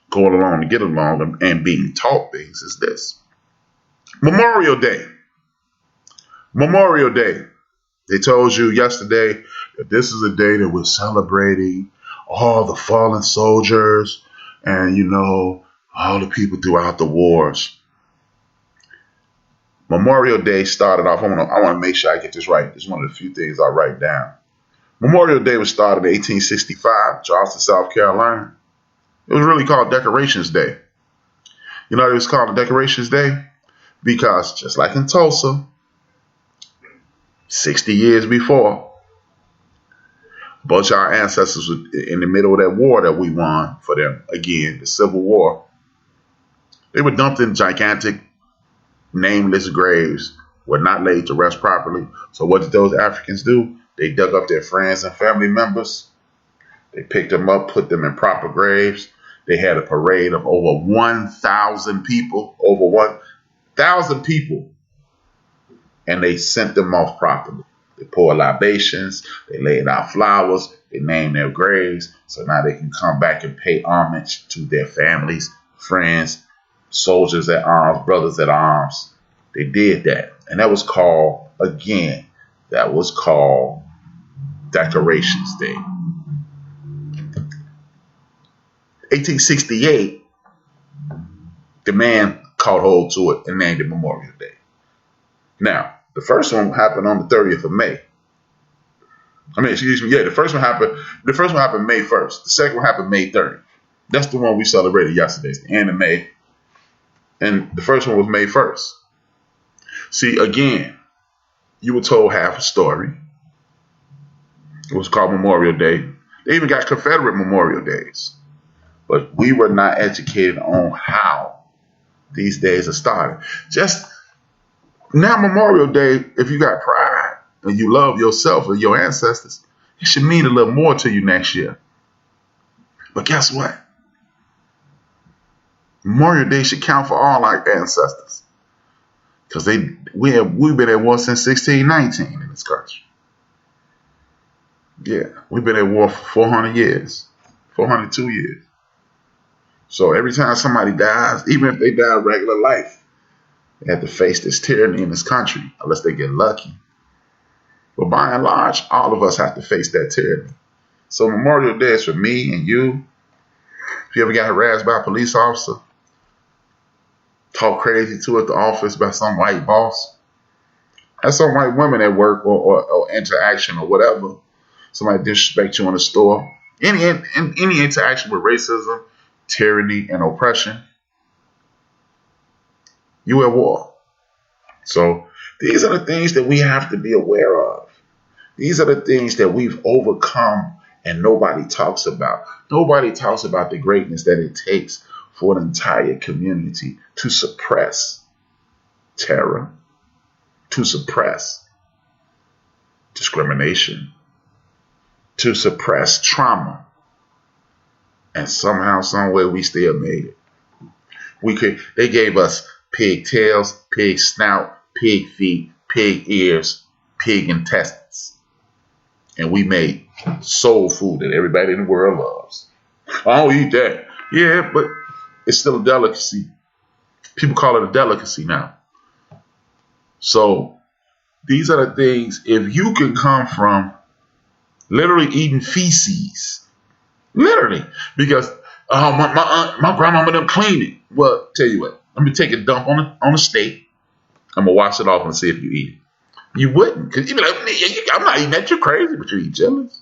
going along to get along and being taught things is this. Memorial Day. Memorial Day. They told you yesterday that this is a day that we're celebrating all the fallen soldiers and, all the people throughout the wars. Memorial Day started off. I want to make sure I get this right. This is one of the few things I write down. Memorial Day was started in 1865, Charleston, South Carolina. It was really called Decorations Day. You know, it was called Decorations Day because just like in Tulsa, 60 years before, a bunch of our ancestors were in the middle of that war that we won for them. Again, the Civil War. They were dumped in gigantic, nameless graves, were not laid to rest properly. So what did those Africans do? They dug up their friends and family members. They picked them up, put them in proper graves. They had a parade of over 1,000 people, and they sent them off properly. They poured libations, they laid out flowers, they named their graves, so now they can come back and pay homage to their families, friends, soldiers at arms, brothers at arms. They did that, and that was called, again, Decorations Day. 1868, the man caught hold to it and named it Memorial Day. Now, the first one happened on the 30th of May. The first one happened May 1st. The second one happened May 30th. That's the one we celebrated yesterday. It's the end of May. And the first one was May 1st. See, again, you were told half a story. It was called Memorial Day. They even got Confederate Memorial Days. But we were not educated on how these days are started. Just now, Memorial Day, if you got pride and you love yourself and your ancestors, it should mean a little more to you next year. But guess what? Memorial Day should count for all our ancestors. Because we've been at war since 1619 in this country. Yeah, we've been at war for 400 years, 402 years. So every time somebody dies, even if they die regular life, they have to face this tyranny in this country, unless they get lucky. But by and large, all of us have to face that tyranny. So Memorial Day is for me and you. If you ever got harassed by a police officer, talk crazy to at the office by some white boss, that's some white woman at work or interaction or whatever, somebody disrespect you in the store, any interaction with racism, tyranny, and oppression, you at war. So these are the things that we have to be aware of. These are the things that we've overcome and nobody talks about. Nobody talks about the greatness that it takes for an entire community to suppress terror, to suppress discrimination, to suppress trauma. And somehow, somewhere, we still made it. They gave us pig tails, pig snout, pig feet, pig ears, pig intestines. And we made soul food that everybody in the world loves. I don't eat that. Yeah, but it's still a delicacy. People call it a delicacy now. So these are the things, if you can come from literally eating feces, literally, because my grandmama done clean it. Well, tell you what, let me take a dump on a steak. I'm gonna wash it off and see if you eat it. You wouldn't, because you'd be like, I'm not eating that. You're crazy, but you eat jealous.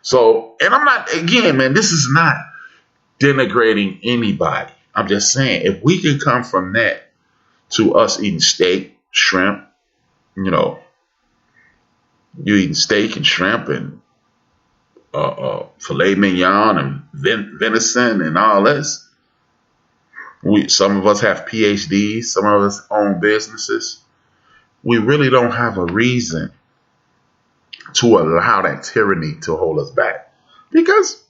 So, and I'm not, again, man, this is not denigrating anybody. I'm just saying, if we can come from that to us eating steak, shrimp, you eating steak and shrimp and filet mignon and venison and all this. Some of us have PhDs, some of us own businesses. We really don't have a reason to allow that tyranny to hold us back, because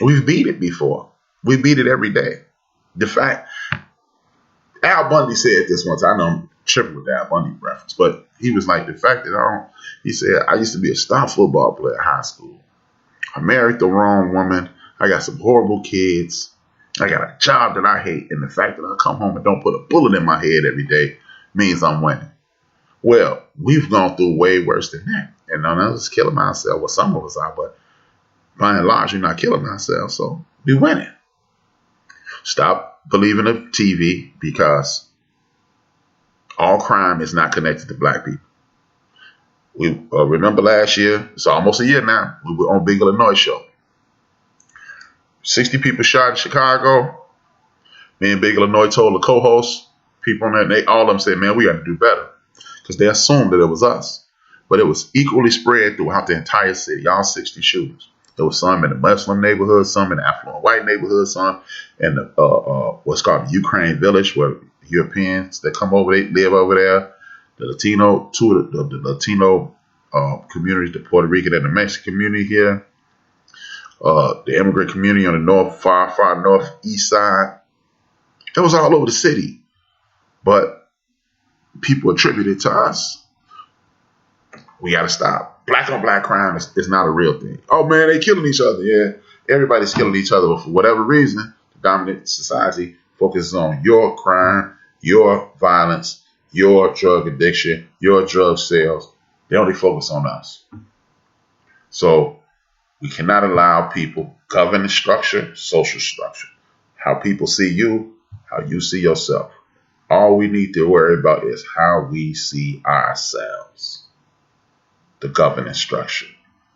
we've beat it before. We beat it every day. The fact, Al Bundy said this once. I know I'm tripping with the Al Bundy reference, but he was like, the fact that he said, I used to be a star football player in high school. I married the wrong woman. I got some horrible kids. I got a job that I hate. And the fact that I come home and don't put a bullet in my head every day means I'm winning. Well, we've gone through way worse than that. And none of us killing ourselves. Well, some of us are, but by and large, we're not killing ourselves. So we're winning. Stop believing the TV, because All crime is not connected to black people. We remember last year, it's almost a year now, we were on Big Illinois show. 60 people shot in Chicago. Me and Big Illinois told the co-hosts, people on there, and all of them said, man, we got to do better. Because they assumed that it was us. But it was equally spread throughout the entire city, all 60 shooters. There was some in the Muslim neighborhood, some in the affluent white neighborhood, some in the what's called the Ukraine village, where Europeans that come over, they live over there. The Latino, two of the Latino communities, the Puerto Rican and the Mexican community here. The immigrant community on the far northeast side. It was all over the city. But people attribute it to us. We got to stop. Black on black crime is not a real thing. Oh, man, they killing each other. Yeah, everybody's killing each other. But for whatever reason, the dominant society focuses on your crime, your violence, your drug addiction, your drug sales. They only focus on us. So we cannot allow people governance structure, social structure, how people see you, how you see yourself. All we need to worry about is how we see ourselves. The governance structure.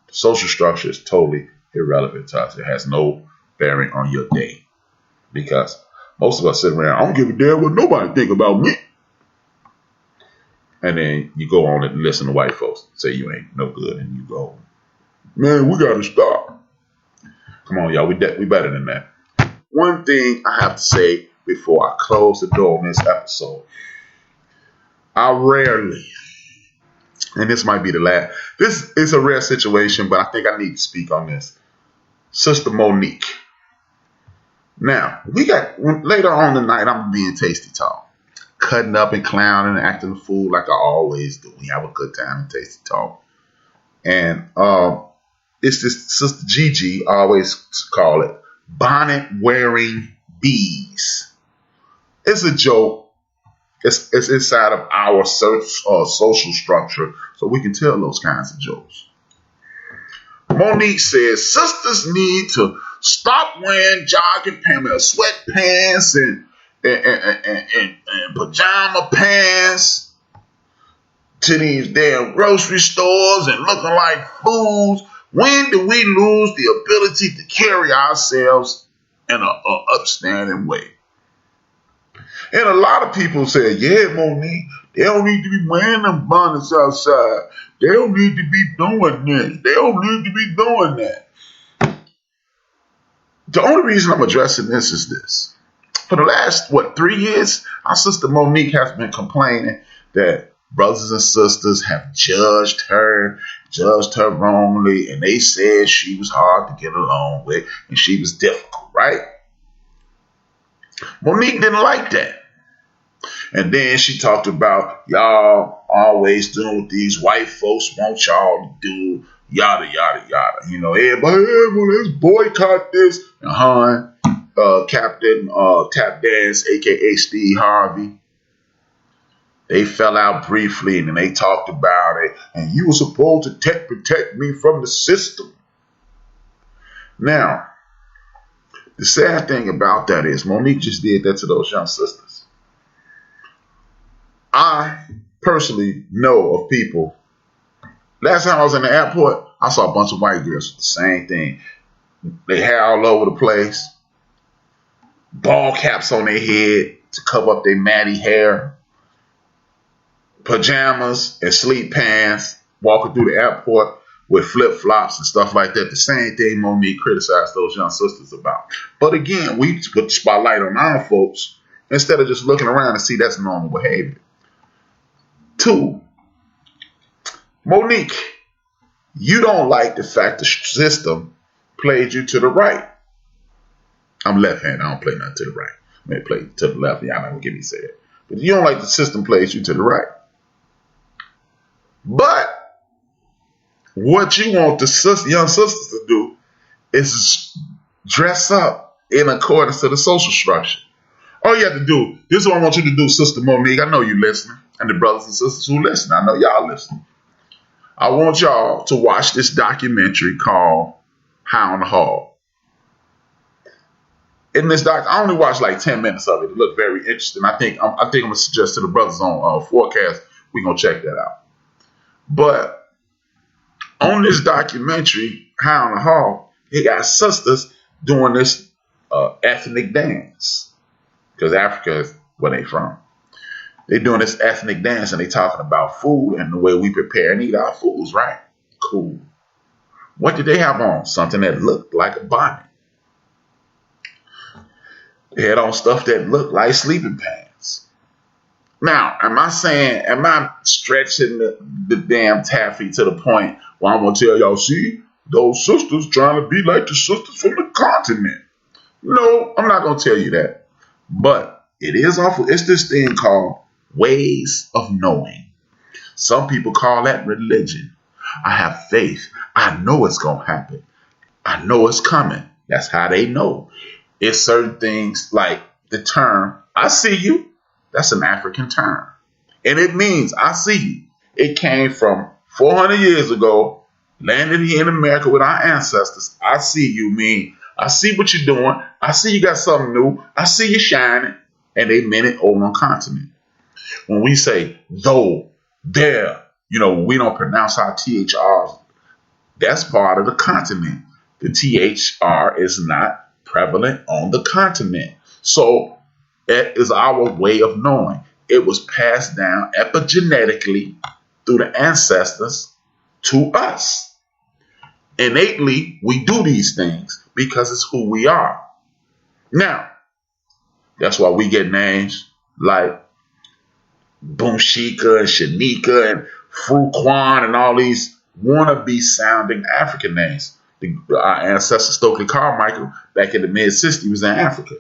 The social structure is totally irrelevant to us. It has no bearing on your day. Because most of us sit around, I don't give a damn what nobody think about me. And then you go on and listen to white folks say you ain't no good, and you go, man, we gotta stop. Come on, y'all, we better than that. One thing I have to say before I close the door on this episode. I rarely, and this might be the last, this is a rare situation, but I think I need to speak on this. Sister Monique. Now, later on tonight, I'm being tasty talk. Cutting up and clowning and acting a fool like I always do. We have a good time in tasty talk. And it's this Sister Gigi, I always call it, bonnet wearing bees. It's a joke. It's inside of our social structure, so we can tell those kinds of jokes. Monique says sisters need to stop wearing jogging pants, sweatpants, and pajama pants to these damn grocery stores and looking like fools. When do we lose the ability to carry ourselves in an upstanding way? And a lot of people say, yeah, Monique, they don't need to be wearing them bonnets outside. They don't need to be doing this. They don't need to be doing that. The only reason I'm addressing this is this. For the last, 3 years, our sister Monique has been complaining that brothers and sisters have judged her wrongly, and they said she was hard to get along with, and she was difficult, right? Monique didn't like that. And then she talked about y'all always doing what these white folks want y'all to do, yada, yada, yada. You know, everybody, well, let's boycott this. And Captain Tap Dance, a.k.a. Steve Harvey, they fell out briefly, and then they talked about it. And you were supposed to protect me from the system. Now, the sad thing about that is Monique just did that to those young sisters. I personally know of people. Last time I was in the airport, I saw a bunch of white girls with the same thing. They hair all over the place, ball caps on their head to cover up their matty hair, pajamas and sleep pants, walking through the airport with flip-flops and stuff like that. The same thing Monique criticized those young sisters about. But again, we put the spotlight on our folks instead of just looking around and see that's normal behavior. 2, Monique, you don't like the fact the system played you to the right. I'm left-handed. I don't play nothing to the right. I may play to the left. Y'all not gonna get me say it. But you don't like the system plays you to the right. But what you want the young sisters to do is dress up in accordance to the social structure. All you have to do, this is what I want you to do, Sister Monique. I know you listening. And the brothers and sisters who listen, I know y'all listening. I want y'all to watch this documentary called High on the Hog. in this doc, I only watched like 10 minutes of it. It looked very interesting. I think I'm gonna suggest to the brothers on Forecast, we're gonna check that out. But on this documentary, High on the Hall, they got sisters doing this ethnic dance. Because Africa is where they from. They doing this ethnic dance and they talking about food and the way we prepare and eat our foods, right? Cool. What did they have on? Something that looked like a bonnet. They had on stuff that looked like sleeping pants. Now, am I stretching the damn taffy to the point where I'm going to tell y'all, see, those sisters trying to be like the sisters from the continent? No, I'm not going to tell you that. But it is awful. It's this thing called ways of knowing. Some people call that religion. I have faith. I know it's going to happen. I know it's coming. That's how they know. It's certain things like the term, I see you. That's an African term. And it means I see you. It came from 400 years ago, landed here in America with our ancestors. I see you mean, I see what you're doing. I see you got something new. I see you shining. And they meant it over on continent. When we say though, there, we don't pronounce our THRs. That's part of the continent. The THR is not prevalent on the continent. So that is our way of knowing. It was passed down epigenetically through the ancestors to us. Innately, we do these things because it's who we are. Now, that's why we get names like Boomshika and Shanika and Fruquan and all these wannabe sounding African names. Our ancestor Stokely Carmichael back in the mid-60s was in Africa.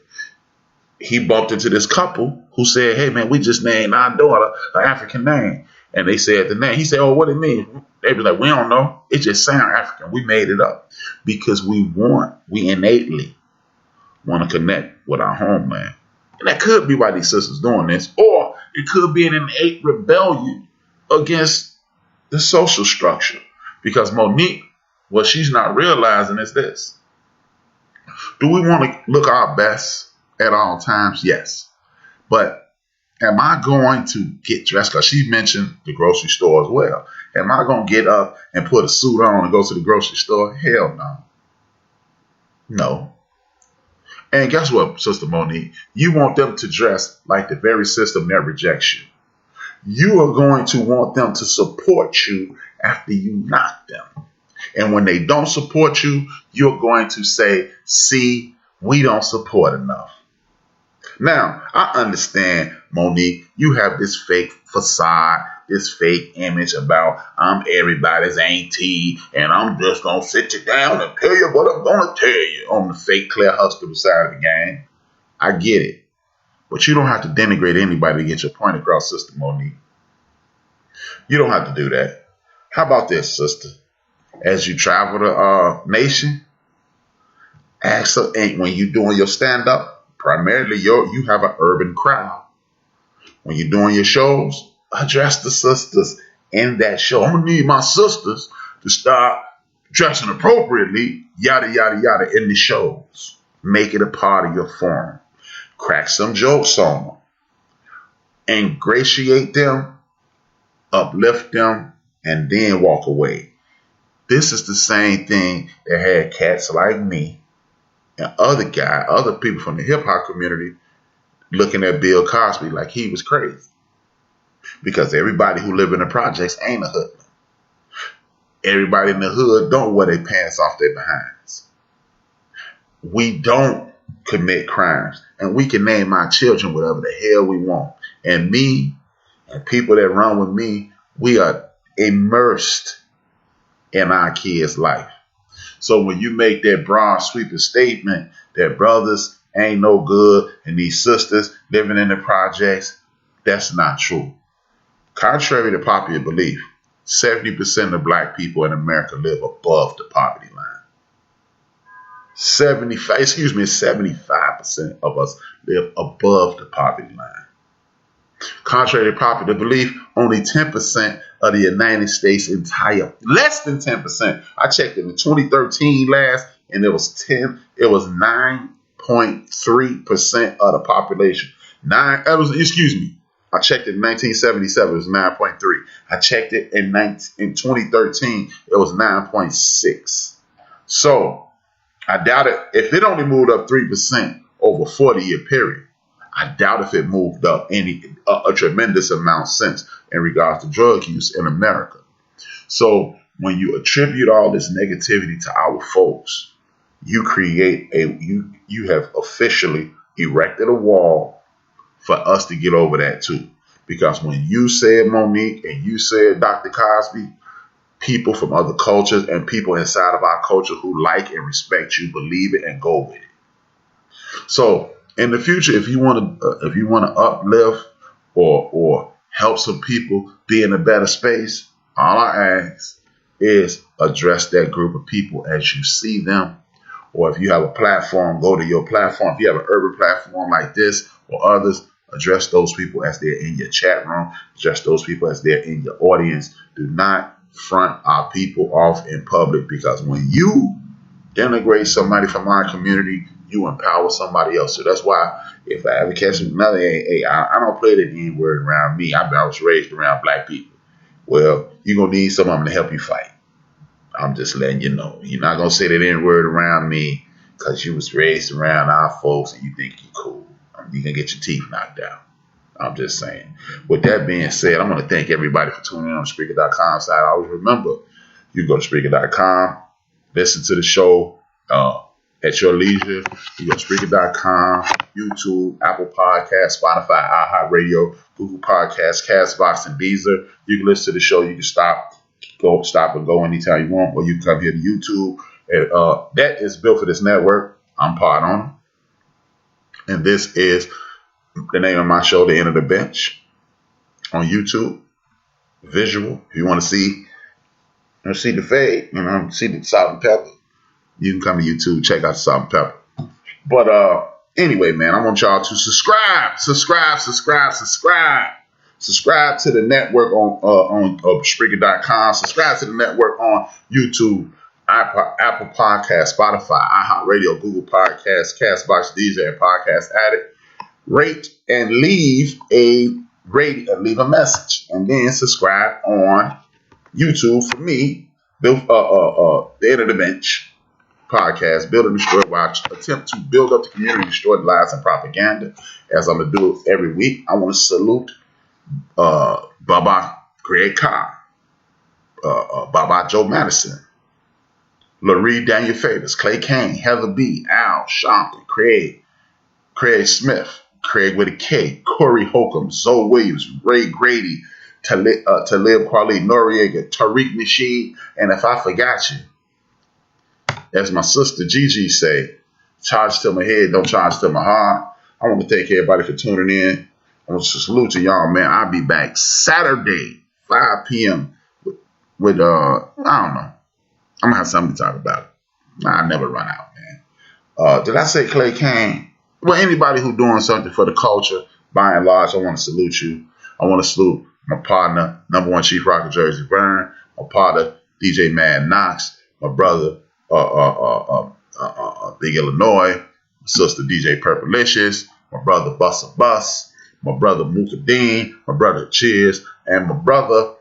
He bumped into this couple who said, hey man, we just named our daughter an African name. And they said the name. He said, oh, what it mean? They be like, we don't know. It just sound African. We made it up because we innately want to connect with our homeland. And that could be why these sisters doing this. Or it could be an innate rebellion against the social structure. Because Monique, what she's not realizing is this. Do we want to look our best at all times? Yes. But am I going to get dressed? Because she mentioned the grocery store as well. Am I going to get up and put a suit on and go to the grocery store? Hell no. No. And guess what, Sister Monique? You want them to dress like the very system that rejects you. You are going to want them to support you after you knock them. And when they don't support you, you're going to say, see, we don't support enough. Now, I understand, Monique, you have this fake facade, this fake image about I'm everybody's auntie and I'm just going to sit you down and tell you what I'm going to tell you on the fake Claire Huxtable side of the game. I get it. But you don't have to denigrate anybody to get your point across, Sister Monique. You don't have to do that. How about this, sister? As you travel the nation, ask her, when you're doing your stand-up, primarily you have an urban crowd. When you're doing your shows, address the sisters in that show. I'm going to need my sisters to start dressing appropriately, yada, yada, yada, in the shows. Make it a part of your forum. Crack some jokes on them. Ingratiate them, uplift them, and then walk away. This is the same thing that had cats like me and other people from the hip-hop community looking at Bill Cosby like he was crazy. Because everybody who live in the projects ain't a hoodlum. Everybody in the hood don't wear their pants off their behinds. We don't commit crimes. And we can name our children whatever the hell we want. And me and people that run with me, we are immersed in our kids' life. So when you make that broad sweeping statement that brothers ain't no good and these sisters living in the projects, that's not true. Contrary to popular belief, 70% of black people in America live above the poverty line. 75% of us live above the poverty line. Contrary to popular belief, only 10% of the United States less than 10%. I checked in the 2013 last, and it was 9.2% 9.3% of the population. I checked it in 1977, it was 9.3. I checked it in 2013, it was 9.6. So I doubt it. If it only moved up 3% over a 40-year period, I doubt if it moved up a tremendous amount since in regards to drug use in America. So when you attribute all this negativity to our folks, you create you have officially erected a wall for us to get over that too. Because when you said Monique and you said Dr. Cosby, people from other cultures and people inside of our culture who like and respect you believe it and go with it. So in the future, if you want to uplift or help some people be in a better space, all I ask is address that group of people as you see them. Or if you have a platform, go to your platform. If you have an urban platform like this or others, address those people as they're in your chat room. Address those people as they're in your audience. Do not front our people off in public, because when you denigrate somebody from our community, you empower somebody else. So that's why if I ever catch another, I don't play the N-word around me. I was raised around black people. Well, you're going to need some of them to help you fight. I'm just letting you know. You're not going to say that N-word around me because you was raised around our folks and you think you're cool. You're going to get your teeth knocked out. I'm just saying. With that being said, I'm going to thank everybody for tuning in on Spreaker.com side. Always remember, you go to Spreaker.com, listen to the show at your leisure. You go to Spreaker.com, YouTube, Apple Podcasts, Spotify, iHeartRadio, Google Podcasts, Castbox, and Deezer. You can listen to the show. You can stop and go anytime you want, or you can come here to YouTube. And, that is built for this network. I'm part owner. And this is the name of my show, The End of the Bench, on YouTube. Visual. If you want to see the fade, see the salt and pepper, you can come to YouTube, check out the salt and pepper. But anyway, man, I want y'all to subscribe to the network on Spreaker.com. Subscribe to the network on YouTube, Apple Podcasts, Spotify, iHeartRadio, Google Podcasts, Castbox, Deezer, and Podcast Addict. Rate and leave a message, and then subscribe on YouTube for me. The End of the Bench podcast, Build and Destroy Watch, attempt to build up the community, destroy the lies and propaganda, as I'm gonna do every week. I want to salute Baba Greg Carr, Baba Joe Madison, Laree Daniel Favors, Clay Kane, Heather B, Al Sharpton, Craig Smith, Craig with a K, Corey Holcomb, Zoe Williams, Ray Grady, Talib Kweli, Noriega, Tariq Nasheed, and if I forgot you, as my sister Gigi say, charge to my head, don't charge to my heart. I want to thank everybody for tuning in. I want to salute to y'all, man. I'll be back Saturday, 5 p.m. with I don't know. I'm going to have something to talk about. I never run out, man. Did I say Clay Kane? Well, anybody who doing something for the culture, by and large, I want to salute you. I want to salute my partner, number one Chief Rocker Jersey Vern, my partner, DJ Mad Knox, my brother, Big Illinois, my sister, DJ Purplicious, my brother, Buster Bus, my brother, Mooka Dean, my brother, Cheers, and my brother,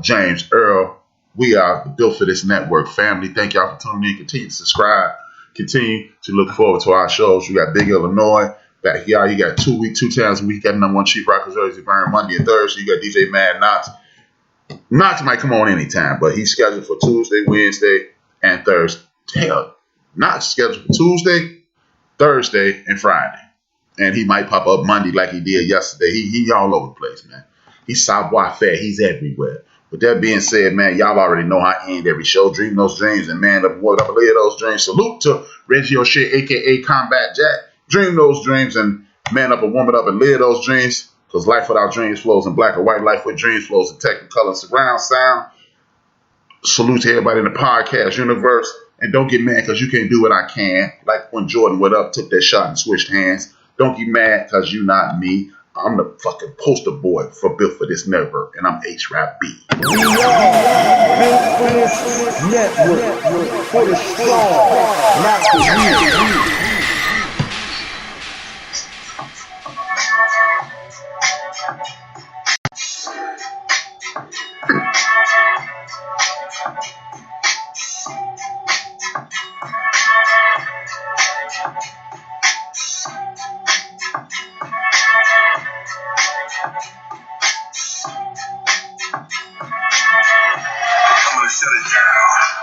James Earl. We are the Built for This Network family. Thank y'all for tuning in. Continue to subscribe. Continue to look forward to our shows. You got Big Illinois back here. You got 2 times a week. You got number one Chief Rocker Jersey Burn Monday and Thursday. You got DJ Mad Knox. Knox might come on anytime, but he's scheduled for Tuesday, Wednesday, and Thursday. Hell, Knox scheduled for Tuesday, Thursday, and Friday. And he might pop up Monday like he did yesterday. He all over the place, man. He's Southboy Fat. He's everywhere. With that being said, man, y'all already know how I end every show. Dream those dreams and man up what up and live those dreams. Salute to Reggie O'Shea, a.k.a. Combat Jack. Dream those dreams and man up and woman up and live those dreams. Because life without dreams flows in black and white. Life with dreams flows in technicolor and surround sound. Salute to everybody in the podcast universe. And don't get mad because you can't do what I can. Like when Jordan went up, took that shot and switched hands. Don't get mad because you not me. I'm the fucking poster boy for Built for This Network, and I'm HRap B. We are Built for This Network, for the strong, not the weak. I'm gonna shut it down.